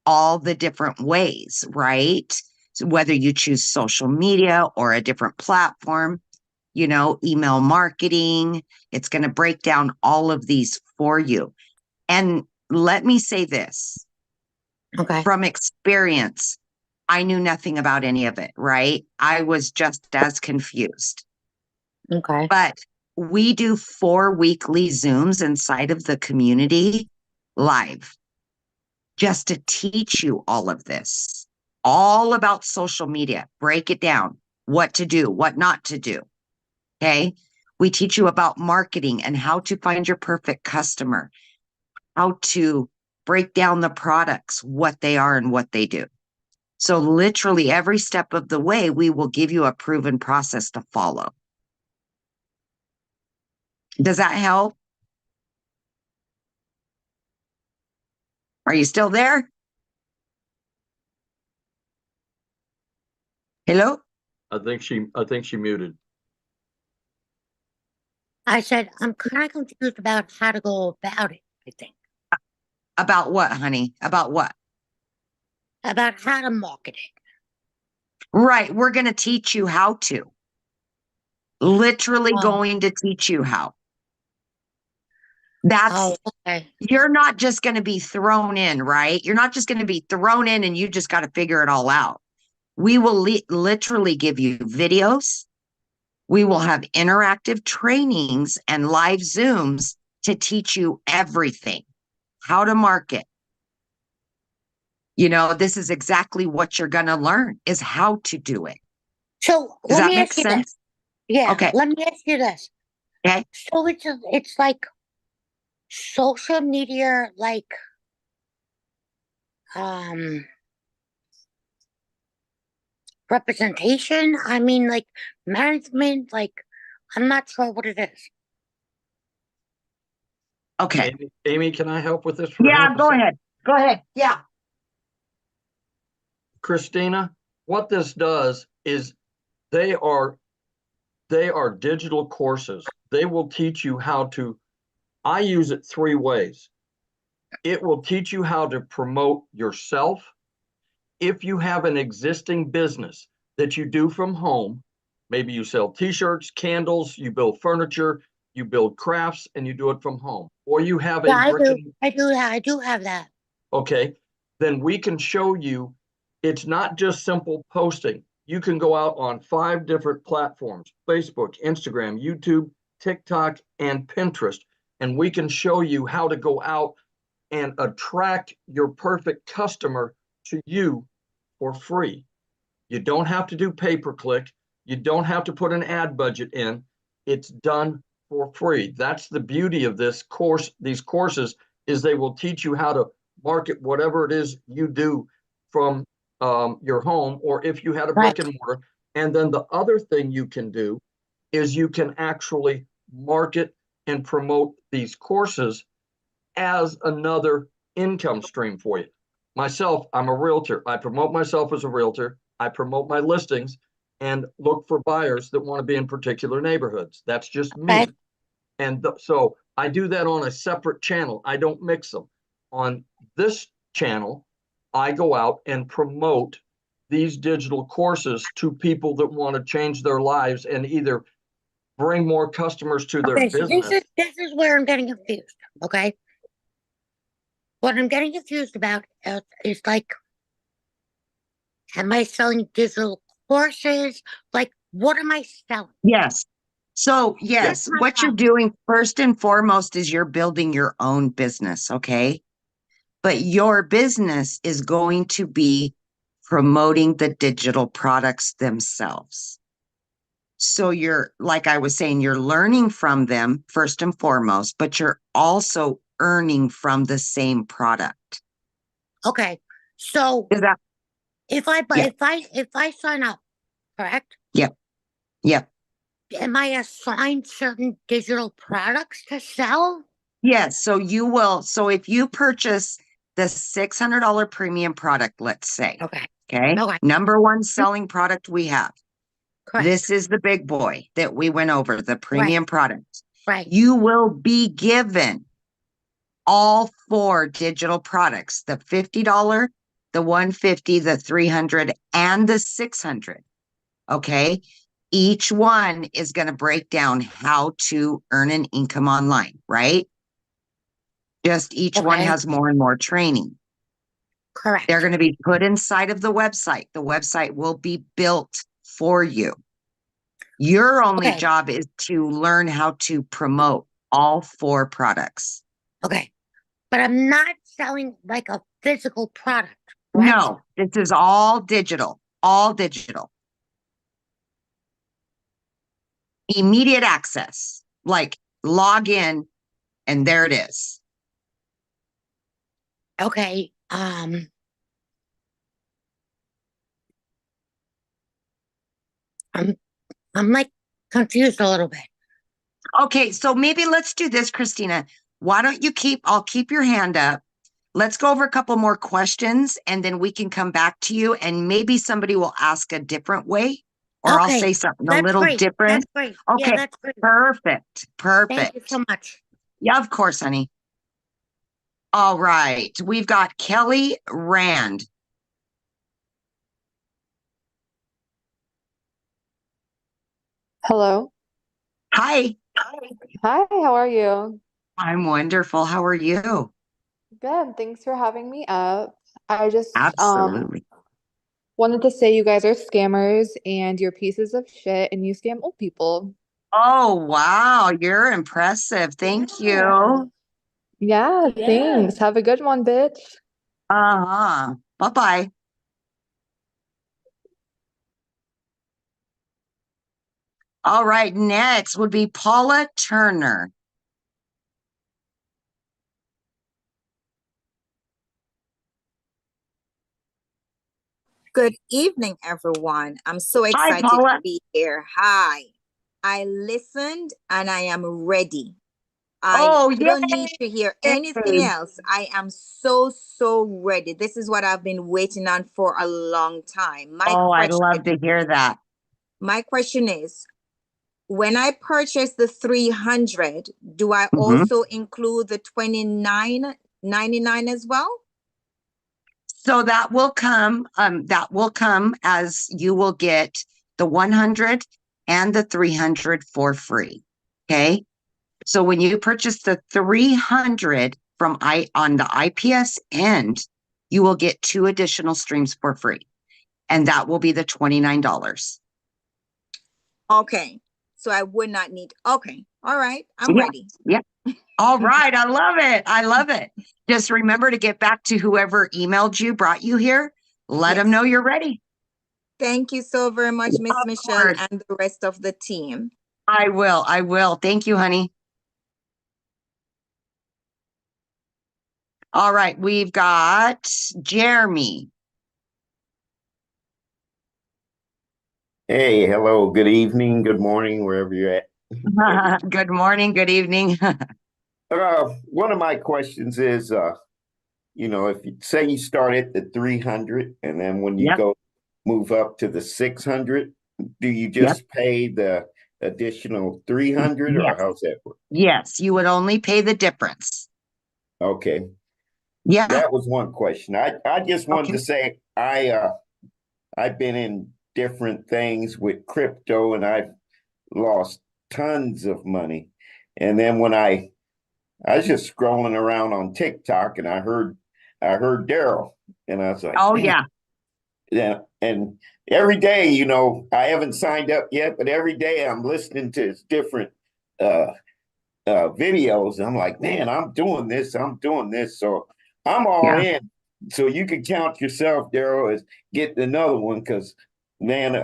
all the different ways, right? So whether you choose social media or a different platform, email marketing, it's going to break down all of these for you. And let me say this. Okay. From experience, I knew nothing about any of it, right? I was just as confused. Okay. But we do 4 weekly Zooms inside of the community live just to teach you all of this, all about social media, break it down, what to do, what not to do. Okay. We teach you about marketing and how to find your perfect customer, how to break down the products, what they are and what they do. So literally every step of the way, we will give you a proven process to follow. Does that help? Are you still there? Hello? I think she muted. I said I'm kind of confused about how to go about it, I think. About what, honey? About what? About how to market it. Right. We're going to teach you how to. Literally Oh. going to teach you how. Oh, okay. You're not just going to be thrown in, right? You're not just going to be thrown in and you just got to figure it all out. We will literally give you videos. We will have interactive trainings and live Zooms to teach you everything. how to market. You know, this is exactly what you're going to learn is how to do it. So Does let that me make ask you this. sense? Yeah, Okay. let me ask you this. Okay. So it's like social media, like um representation. I mean, like management. Like I'm not sure what it is. Okay. Amy, can I help with this for Yeah, half a go second? ahead. Go ahead. Yeah. Christina, what this does is they are digital courses. They will teach you how to, I use it 3 ways. It will teach you how to promote yourself. If you have an existing business that you do from home, maybe you sell t-shirts, candles, you build furniture, you build crafts, and you do it from home, or you have a Yeah, I brick do. and I do have that. okay, then we can show you it's not just simple posting. You can go out on 5 different platforms: Facebook, Instagram, YouTube, TikTok, and Pinterest. And we can show you how to go out and attract your perfect customer to you for free. You don't have to do pay-per-click. You don't have to put an ad budget in. It's done for free. That's the beauty of this course. These courses is they will teach you how to market whatever it is you do from your home, or if you had a Right. brick and mortar. And then the other thing you can do is you can actually market and promote these courses as another income stream for you. Myself, I'm a realtor. I promote myself as a realtor. I promote my listings and look for buyers that want to be in particular neighborhoods. That's just me. Right. And so I do that on a separate channel. I don't mix them. On this channel, I go out and promote these digital courses to people that want to change their lives and either bring more customers to their Okay, so business. this is where I'm getting confused. Okay, what I'm getting confused about is like, am I selling digital courses? Like, what am I selling? Yes. So, yes, Yes. what you're doing first and foremost is you're building your own business. Okay. But your business is going to be promoting the digital products themselves. So you're, like I was saying, you're learning from them first and foremost, but you're also earning from the same product. Okay, so Is that? if I Yeah. if I sign up, correct? Yep. Yep. Am I assigned certain digital products to sell? Yes. So you will. So if you purchase the $600 premium product, let's say, Okay. okay, Okay. number one selling product we have. Correct. This is the big boy that we went over, the premium product. Right. You will be given all 4 digital products, the $50, the $150, the $300, and the $600. Okay. Each one is going to break down how to earn an income online, right? Just each one Okay. has more and more training. Correct. They're going to be put inside of the website. The website will be built for you. Your only Okay. job is to learn how to promote all 4 products. Okay. But I'm not selling like a physical product, correct? No, this is all digital, all digital. Immediate access, like log in and there it is. Okay. I'm like confused a little bit. Okay, so maybe let's do this, Christina. Why don't you I'll keep your hand up. Let's go over a couple more questions and then we can come back to you and maybe somebody will ask a different way or I'll Okay, say something a that's little great. different. That's great. Yeah, Okay, that's great. perfect, Thank you perfect. so much. Yeah, of course, honey. All right, we've got Kelly Rand. Hello. Hi, Hi, how are you? I'm wonderful. How are you? Good. Thanks for having me up. I just Absolutely. wanted to say you guys are scammers and you're pieces of shit and you scam old people. Oh, wow, you're impressive. Thank Yeah. you. Yeah, thanks. Have a good one, bitch. Uh-huh. Bye-bye. All right, next would be Paula Turner. Good evening, everyone. I'm so Hi, excited to Paula. be here. Hi. I listened and I am ready. Oh, I don't need to hear yay. anything else. I am so ready. This is what I've been waiting on for a long time. Oh, I'd love to hear that. My question is, when I purchase the 300, do I Mhm. also include the 29.99 as well? So that will come as you will get the 100 and the 300 for free. Okay. So when you purchase the 300 on the IPS end, you will get 2 additional streams for free. And that will be the $29. Okay. So I would not need, okay. All right. I'm Yeah. ready. Yeah. All right. I love it. I love it. Just remember to get back to whoever emailed you, brought you here. Let them Yes. know you're ready. Thank you so very much, Miss Of Michelle, course. and the rest of the team. I will. I will. Thank you, honey. All right. We've got Jeremy. Hey, hello, good evening, good morning, wherever you're at. Good morning. Good evening. One of my questions is, if you say you start at the 300 and then when you Yep. go move up to the 600, do you Yep. just pay the additional 300 or Yes. how's that work? Yes. You would only pay the difference. Okay, Yeah. that was one question. I just wanted Okay. to say I've been in different things with crypto and I've lost tons of money. And then when I was just scrolling around on TikTok and I heard Daryl and I was like, Oh, man, yeah. yeah. And every day, I haven't signed up yet, but every day I'm listening to his different uh videos. And I'm like, man, I'm doing this. So I'm all Yeah. in. So you can count yourself, Daryl, as getting another one because man,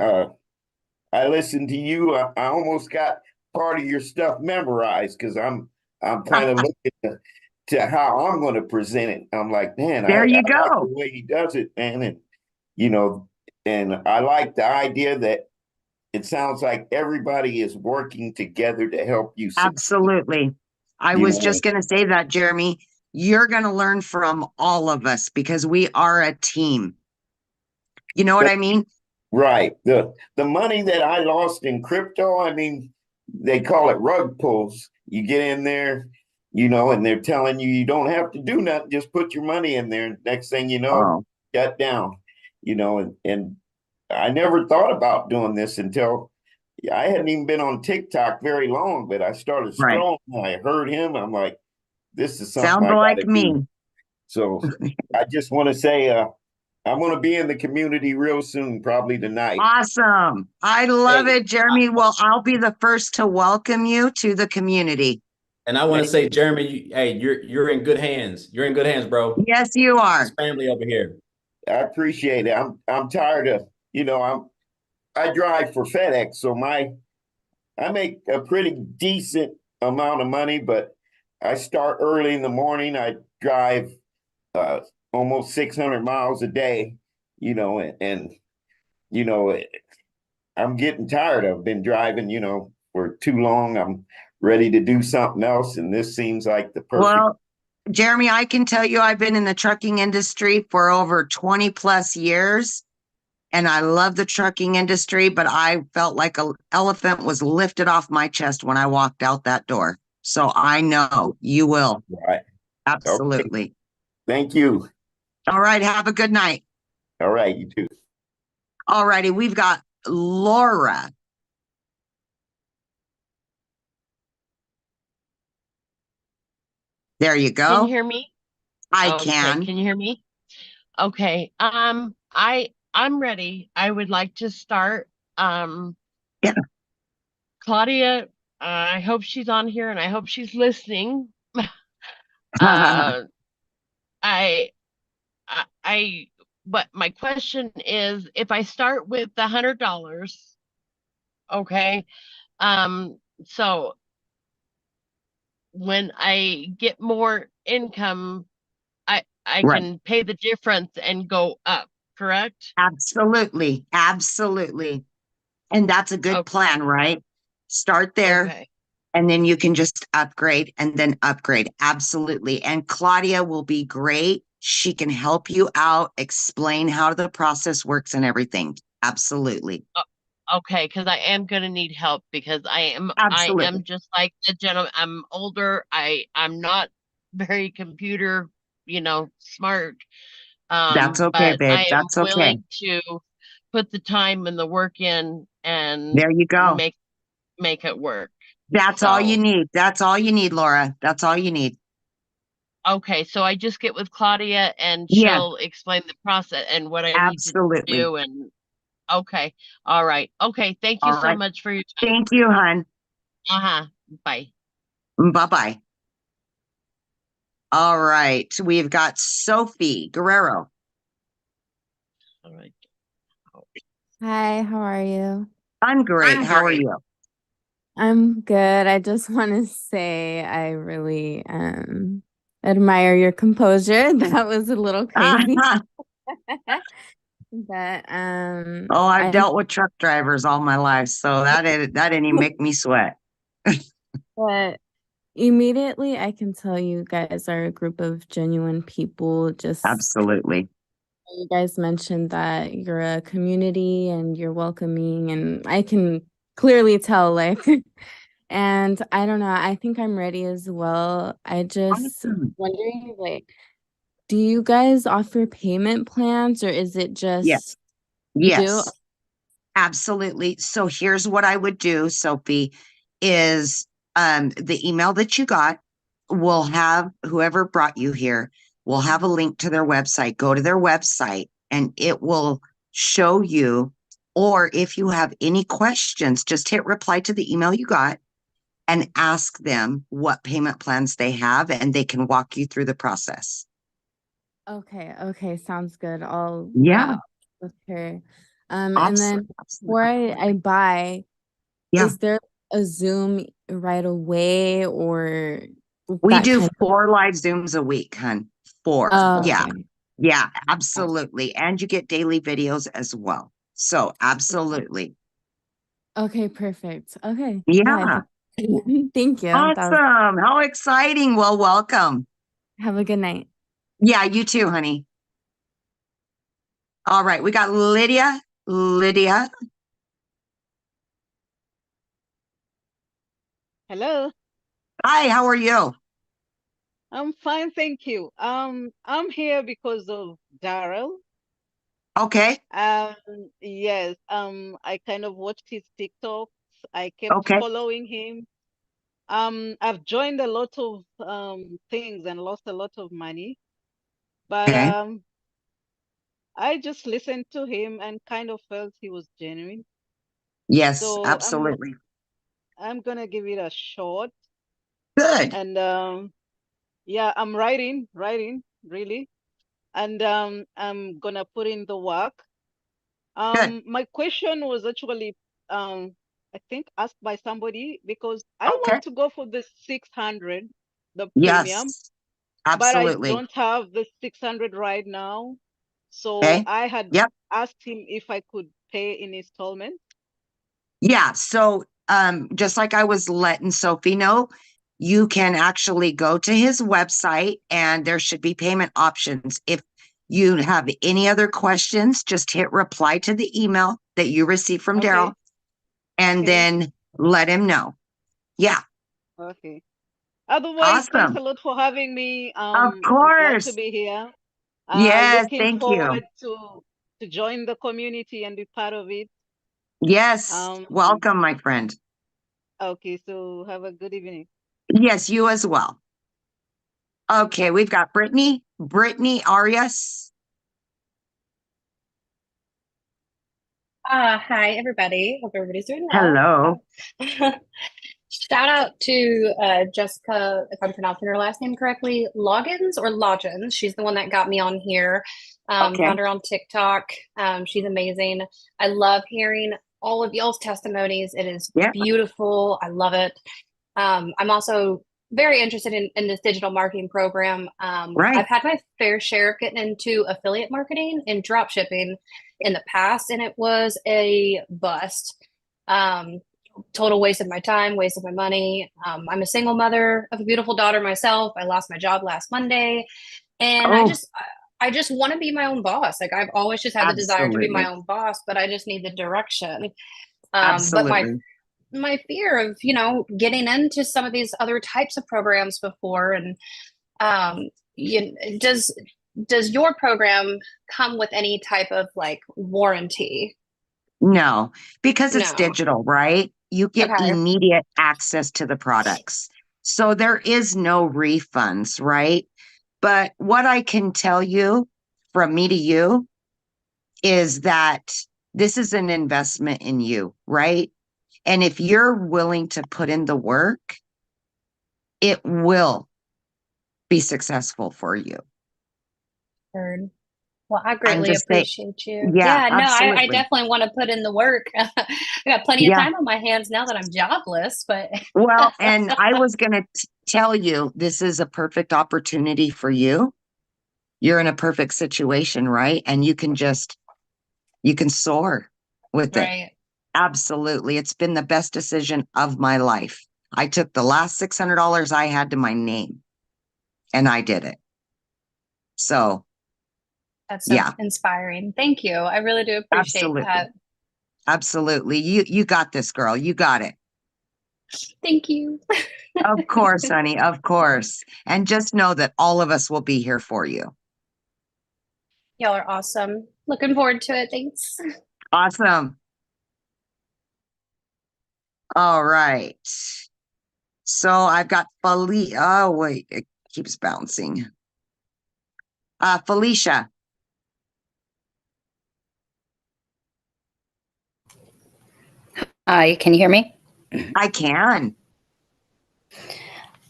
I listened to you. I almost got part of your stuff memorized because I'm kind of looking to how I'm going to present it. I'm like, man, There I you like the go. way he does it, man, and you know, and I like the idea that it sounds like everybody is working together to help you succeed. Absolutely. I You was know, just going to say that, Jeremy. You're going to learn from all of us because we are a team. You know what I mean? right? The money that I lost in crypto, I mean, they call it rug pulls. You get in there, and they're telling you you don't have to do nothing, just put your money in there. Next thing you know, Oh, shut down. And I never thought about doing this until I hadn't even been on TikTok very long, but I started right. scrolling. I heard him. I'm like, this is something Sounds I got like to me. do. So I just want to say, I'm going to be in the community real soon, probably tonight. Awesome. I love Hey, it, Jeremy. Well, I'll be the first to welcome you to the community. and I want to say, Jeremy, hey, you're in good hands. You're in good hands, bro. Yes, you It's are. family over here. I appreciate it. I'm tired of, I drive for FedEx, so I make a pretty decent amount of money, but I start early in the morning. I drive uh, almost 600 miles a day, and you know, I'm getting tired of been driving, for too long. I'm ready to do something else, and this seems like the perfect. Well, Jeremy, I can tell you I've been in the trucking industry for over 20 plus years, and I love the trucking industry, but I felt like an elephant was lifted off my chest when I walked out that door. So I know you will. Right. Okay. Absolutely. Thank you. All right. Have a good night. All right. You too. All righty. We've got Laura. There you Can you go. hear me? I Okay, can. can you hear me? Okay. I'm ready. I would like to start. Yeah. Claudia, I hope she's on here and I hope she's listening. Uh, I, but my question is, if I start with the $100, okay, so when I get more income, I Right. can pay the difference and go up, correct? Absolutely. Absolutely. And that's a good Okay, plan, right? Start there okay. and then you can just upgrade and then upgrade. Absolutely. And Claudia will be great. She can help you out, explain how the process works and everything. Absolutely. Okay, because I am gonna need help because I Absolutely. am just like the gentleman. I'm older. I'm not very computer, smart. That's okay, But babe. I am That's okay. willing to put the time and the work in and There you go. make it work. That's all you So, need. That's all you need, Laura. That's all you need. okay, so I just get with Claudia and Yes, she'll explain the process and what I need to absolutely. do and okay. All right. Okay, thank you All so right. much for your time. Thank you, hon. Uh-huh. Bye. Bye-bye. All right. We've got Sophie Guerrero. All right. Hi, how are you? I'm great. I'm How are great. you? I'm good. I just want to say I really admire your composure. That was a little crazy. But Oh, I've I'm dealt with truck drivers all my life, so that didn't even make me sweat. but immediately I can tell you guys are a group of genuine people. Just Absolutely. you guys mentioned that you're a community and you're welcoming, and I can clearly tell, like, and I don't know, I think I'm ready as well. I just Awesome. wondering, like, do you guys offer payment plans or is it Yes. just you do? Yes. Absolutely. So here's what I would do, Sophie, is the email that you got will have whoever brought you here will have a link to their website. Go to their website and it will show you, or if you have any questions, just hit reply to the email you got and ask them what payment plans they have and they can walk you through the process. Okay, sounds good. I'll Yeah, with her. And then absolutely. before I buy, Yeah. is there a Zoom right away or We that do kind 4 live Zooms a week, hun. 4. of? Yeah. Okay. Yeah, absolutely. And you get daily videos as well. So absolutely. Okay, perfect. Okay. Yeah, I Yeah. think thank you. That was Awesome. How exciting. Well, welcome. have a good night. Yeah, you too, honey. All right. We got Lydia. Lydia. Hello, Hi, how are you? I'm fine, thank you. I'm here because of Daryl. Okay. Um, yes, I kind of watched his TikToks. I kept Okay. following him. I've joined a lot of things and lost a lot of money, but Okay. I just listened to him and kind of felt he was genuine. Yes, So absolutely. I'm gonna give it a shot. Good. And yeah, I'm writing really, and I'm gonna put in the work. Good. My question was actually, I think asked by somebody because I Okay. want to go for the 600, the premium, Yes, but I absolutely. don't have the 600 right now. So Okay. I had Yep. asked him if I could pay in installments. Yeah. So, just like I was letting Sophie know, you can actually go to his website and there should be payment options. If you have any other questions, just hit reply to the email that you received from Daryl Okay, and okay, then let him know. Yeah. okay. Otherwise, thanks Awesome. a lot for having me. Of I'm glad to course. be here. Yes. Looking Thank you. forward to join the community and be part of it. Yes. Um, Welcome, my friend. okay, so have a good evening. Yes, you as well. Okay. We've got Brittany. Brittany Arias. Hi everybody. Hope everybody's doing well. Hello. Shout out to Jessica, if I'm pronouncing her last name correctly, Loggins or Logins. She's the one that got me on here. Okay. Found her on TikTok. She's amazing. I love hearing all of y'all's testimonies. It is Yeah. beautiful. I love it. I'm also very interested in this digital marketing program. Right. I've had my fair share of getting into affiliate marketing and drop shipping in the past, and it was a bust. Total waste of my time, waste of my money. I'm a single mother of a beautiful daughter myself. I lost my job last Monday, and Oh, I just want to be my own boss. Like I've always just had the desire to be my absolutely. own boss, but I just need the direction. But Absolutely. my fear of, getting into some of these other types of programs before, and does your program come with any type of like warranty? No, because it's No. digital, right? You get Okay. immediate access to the products. So there is no refunds, right? But what I can tell you from me to you is that this is an investment in you, right? And if you're willing to put in the work, it will be successsul for you. Heard. Well, I I'm greatly just saying, appreciate you. yeah, Yeah, no, I absolutely. definitely want to put in the work. I got plenty of Yeah. time on my hands now that I'm jobless, but Well, and I was going to tell you, this is a perfect opportunity for you. You're in a perfect situation, right? And you can soar with it. right. Absolutely. It's been the best decision of my life. I took the last $600 I had to my name and I did it. So, That's so yeah, inspiring. Thank you. I really do appreciate absolutely. that. Absolutely. You got this, girl. You got it. Thank you. Of course, honey. Of course. And just know that all of us will be here for you. Y'all are awesome. Looking forward to it. Thanks. Awesome. All right. So I've got oh wait, it keeps bouncing. Felicia. Hi, can you hear me? I can.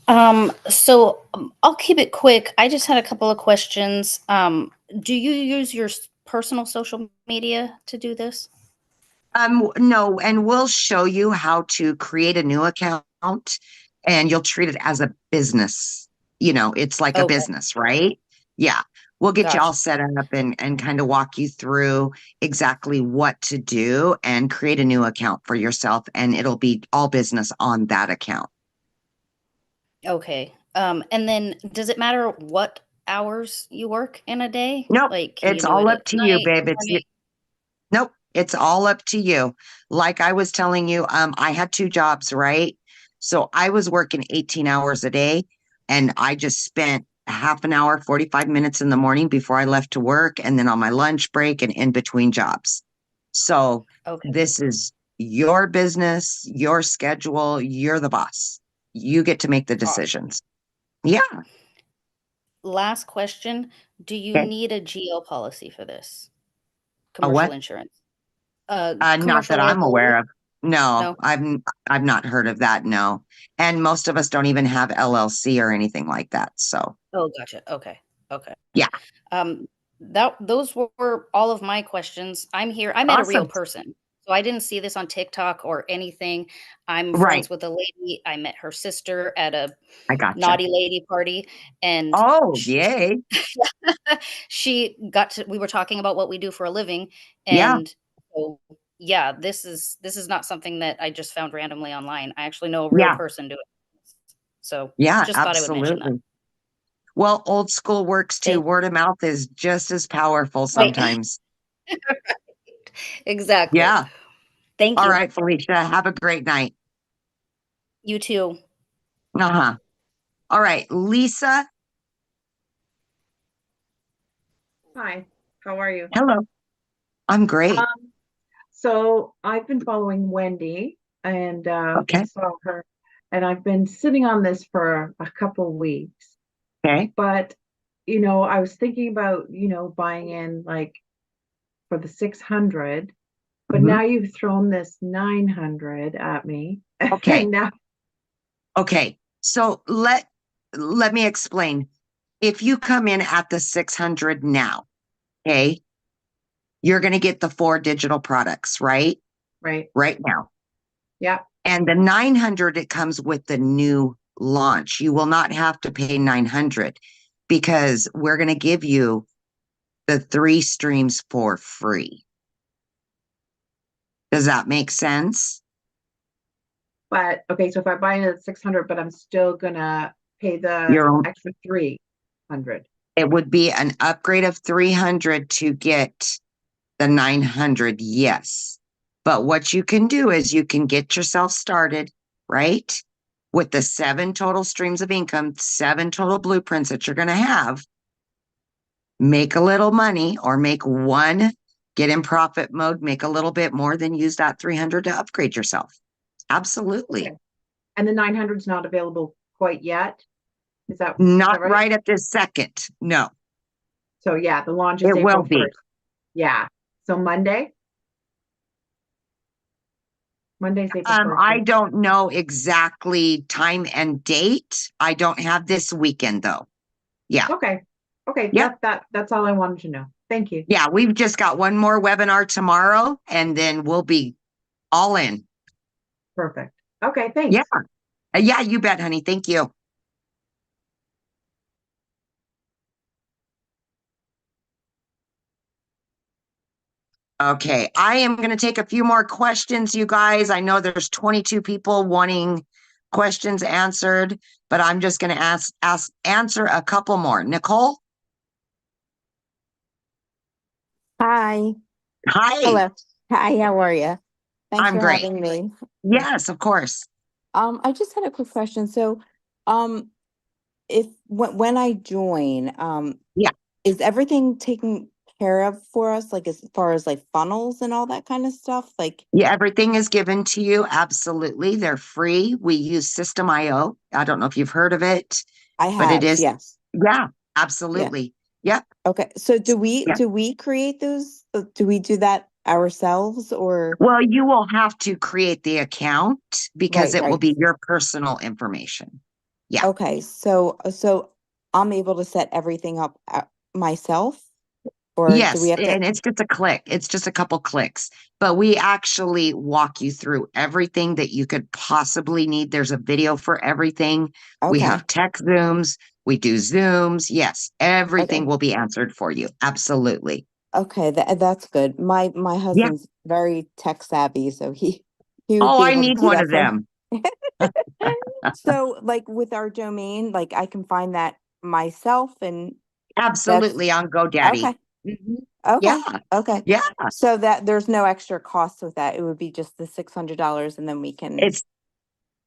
I'll keep it quick. I just had a couple of questions. Do you use your personal social media to do this? No, and we'll show you how to create a new account and you'll treat it as a business. It's like a Okay, business, right? Yeah. We'll get you all gotcha. set up and kind of walk you through exactly what to do and create a new account for yourself. And it'll be all business on that account. Okay. And then does it matter what hours you work in a day? Nope. Like, can you It's do all it up at to you, night, babe. morning? Nope. It's all up to you. Like I was telling you, I had 2 jobs, right? So I was working 18 hours a day and I just spent half an hour, 45 minutes in the morning before I left to work and then on my lunch break and in between jobs. So Okay. this is your business, your schedule, you're the boss. You get to make the Awesome. decisions. Yeah. Last question. Do you Okay. need a GL policy for this? A Commercial what? insurance? Not that Commercial I'm aware liability? of. No, No? I've not heard of that. No. And most of us don't even have LLC or anything like that. So, Oh, gotcha. Okay. Okay. yeah. Those were all of my questions. I'm here. I met a real Awesome. person. So I didn't see this on TikTok or anything. I'm Right. friends with a lady. I met her sister at a I gotcha. naughty lady party, and Oh, yay. we were talking about what we do for a living, Yeah. and so yeah, this is not something that I just found randomly online. I actually know a real Yeah. person doing this. So Yeah, just thought I would mention that. absolutely. Well, old school works too. Thank Word of mouth is just as powerful Right. sometimes. Exactly. Yeah. Thank All you. right, Felicia. Have a great night. You too. Uh-huh. All right, Lisa. Hi, how are you? Hello. I'm great. So I've been following Wendy and Okay. saw her, and I've been sitting on this for a couple weeks. Okay. But I was thinking about buying in like for the 600, but Mhm. now you've thrown this 900 at me. Okay. And Okay, so let me explain. If you come in at the 600 now, okay, you're going to get the 4 digital products, right? Right. Right now. Yeah. And the 900, it comes with the new launch. You will not have to pay 900 because we're going to give you the 3 streams for free. Does that make sense? But okay, so if I buy it at 600, but I'm still gonna pay the Your own, extra 300. it would be an upgrade of 300 to get the 900. Yes. But what you can do is you can get yourself started, right? With the 7 total streams of income, 7 total blueprints that you're going to have. Make a little money or make one, get in profit mode, make a little bit more, then use that 300 to upgrade yourself. Absolutely. Okay. And the 900 is not available quite yet. Is that Not right? right at this second. No. So yeah, the launch is It will April be. 1st. Yeah. So Monday's April 1st. I don't know exactly time and date. I don't have this weekend though. Yeah. Okay. Okay. Yep. That's all I wanted to know. Thank you. Yeah, we've just got one more webinar tomorrow and then we'll be all in. Perfect. Okay, thanks. Yeah. Yeah, you bet, honey. Thank you. Okay, I am going to take a few more questions, you guys. I know there's 22 people wanting questions answered, but I'm just going to answer a couple more. Nicole? Hi. Hi. Hello. Hi, how are you? Thanks I'm for great. having me. Yes, of course. I just had a quick question. So, if when I join, Yeah. is everything taken care of for us, like as far as like funnels and all that kind of stuff? Like, Yeah, everything is given to you. Absolutely. They're free. We use System.io. I don't know if you've heard of it, I but it have, is. yes. Yeah, Yeah. absolutely. Yep. Okay. So do we Yeah. create those? Do we do that ourselves or? Well, you will have to create the account because Right, it will right. be your personal information. Yeah. Okay. So I'm able to set everything up myself, or do we Yes, have to? and it's just a click. It's just a couple clicks, but we actually walk you through everything that you could possibly need. There's a video for everything. We Okay. have tech Zooms. We do Zooms. Yes, everything Okay. will be answered for you. Absolutely. Okay, that's good. My Yeah. husband's very tech savvy, so he would Oh, be I able to need do one that of for. them. So, like with our domain, like I can find that myself, and Absolutely that's on GoDaddy. okay. Mhm. Okay, Yeah. okay. Yeah. So that there's no extra cost with that. It would be just the $600, and then we can. It's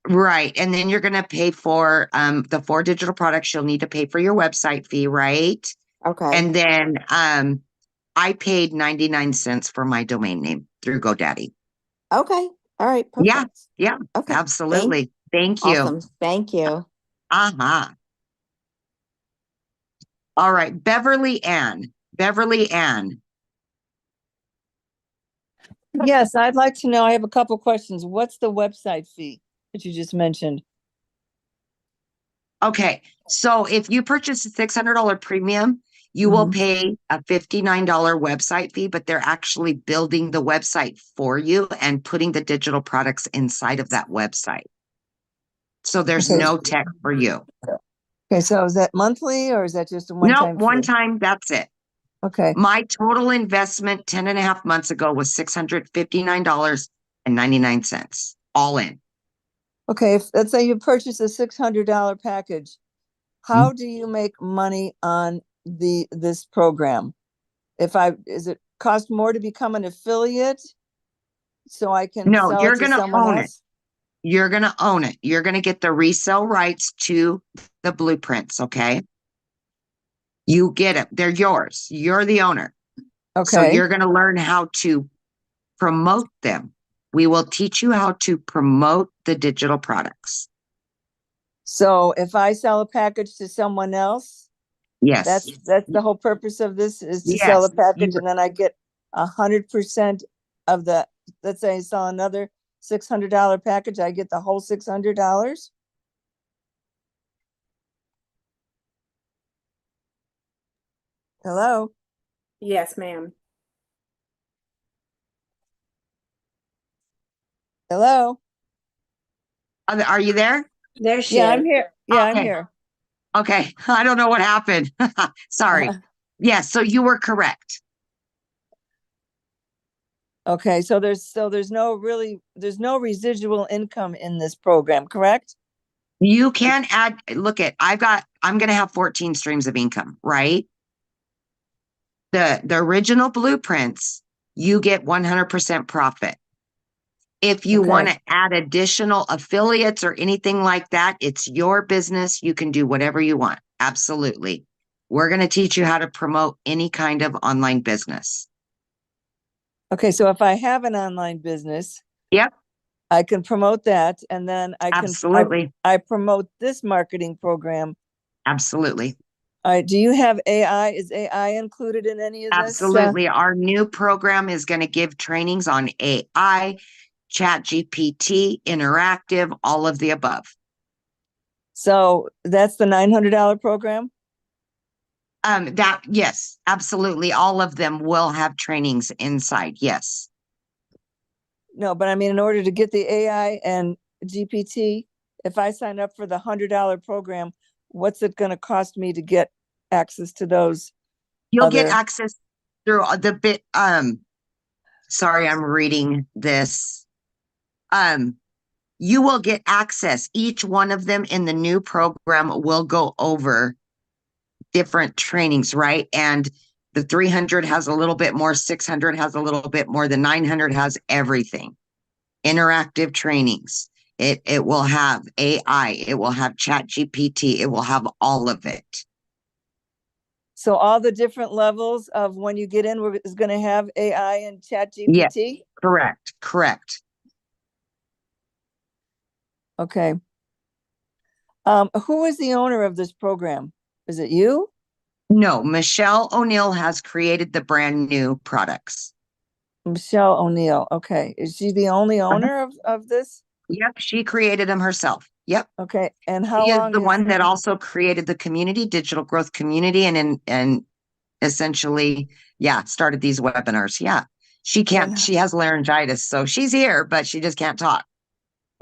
right. And then you're going to pay for the 4 digital products. You'll need to pay for your website fee, right? Okay. And then I paid 99 cents for my domain name through GoDaddy. Okay. All right. Yeah. Perfect. Yeah. Okay. Absolutely. Thank you. Awesome. Thank you. Uh-huh. All right. Beverly Ann. Beverly Ann. Yes, I'd like to know, I have a couple questions. What's the website fee that you just mentioned? Okay. So if you purchase a $600 premium, you will pay a $59 website fee, but they're actually building the website for you and putting the digital products inside of that website. So there's Okay. no tech for you. Okay, so is that monthly or is that just a No, one-time one fee? time, that's it. Okay. My total investment 10 and a half months ago was $659.99, all in. Okay, if, let's say you purchase a $600 package, how do you make money on this program? Is it cost more to become an affiliate so I can No, sell you're it to going to someone own it. else? You're going to own it. You're going to get the resale rights to the blueprints, okay? You get it. They're yours. You're the owner. So Okay. you're going to learn how to promote them. We will teach you how to promote the digital products. So if I sell a package to someone else, Yes. that's the whole purpose of this, is to sell a Yes. package and then I get 100% of the, let's say I sell another $600 package, I get the whole $600? Hello? Yes, ma'am. Hello? Are you there? There she Yeah, is. I'm here. Yeah, I'm Okay. here. Okay. I don't know what happened. Sorry. Yes, so you were correct. Okay, so there's no residual income in this program, correct? You can add, look at, I'm going to have 14 streams of income, right? The original blueprints, you get 100% profit. If you Okay. want to add additional affiliates or anything like that, it's your business. You can do whatever you want. Absolutely. We're going to teach you how to promote any kind of online business. Okay, so if I have an online business, Yep, I can promote that, and then absolutely. I promote this marketing program. Absolutely. Do you have AI? Is AI included in any of this? Absolutely. Our new program is going to give trainings on AI, Chat GPT, interactive, all of the above. So that's the $900 program? Yes, absolutely. All of them will have trainings inside. Yes. No, but I mean, in order to get the AI and GPT, if I sign up for the $100 program, what's it going to cost me to get access to those? You'll get other- access through the bit. Sorry, I'm reading this. You will get access. Each one of them in the new program will go over different trainings, right? And the 300 has a little bit more, 600 has a little bit more, the 900 has everything. Interactive trainings. It will have AI, it will have Chat GPT, it will have all of it. So all the different levels of when you get in is going to have AI and Chat GPT? Yes, correct. Okay. Who is the owner of this program? Is it you? No, Michelle O'Neill has created the brand new products. Michelle O'Neill. Okay. Is she the only owner of this? Yep, she created them herself. Yep. Okay. And how She is long the one that also created the community, digital growth community, and essentially, started these webinars. Yeah. She has laryngitis, so she's here, but she just can't talk.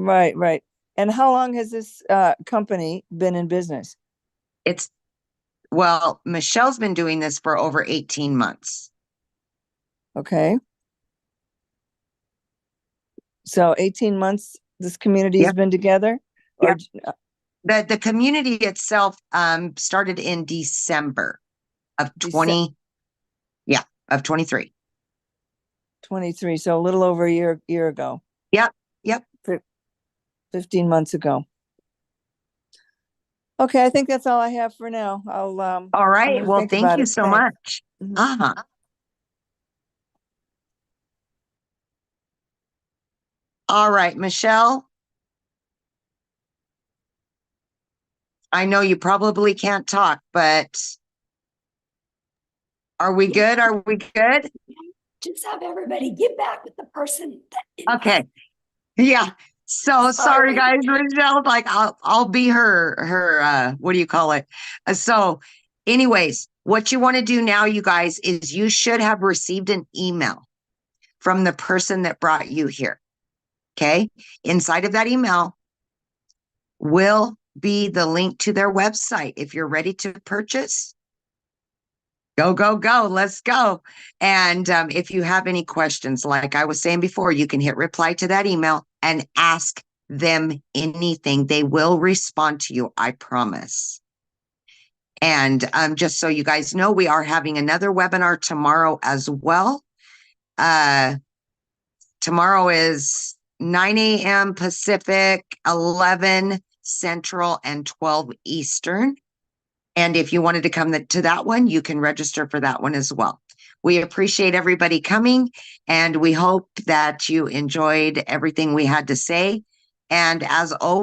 Right. And how long has this company been in business? Michelle's been doing this for over 18 months. Okay. So 18 months this community has been together? Yep. The community itself started in December of 23. 23. So a little over a year ago. Yep. 15 months ago. Okay, I think that's all I have for now. I'll all right. Well, thank you so much. Mm-hmm. All right, Michelle. I know you probably can't talk, but are we good? Are we good? Just have everybody get back with the person. Okay. Yeah. So sorry guys, Michelle, like I'll be her what do you call it? So anyways, what you want to do now, you guys, is you should have received an email from the person that brought you here. Okay. Inside of that email will be the link to their website. If you're ready to purchase, go. Let's go. And if you have any questions, like I was saying before, you can hit reply to that email and ask them anything. They will respond to you, I promise. And just so you guys know, we are having another webinar tomorrow as well. Tomorrow is 9 a.m. Pacific, 11 Central, and 12 Eastern. And if you wanted to come to that one, you can register for that one as well. We appreciate everybody coming, and we hope that you enjoyed everything we had to say. And as always,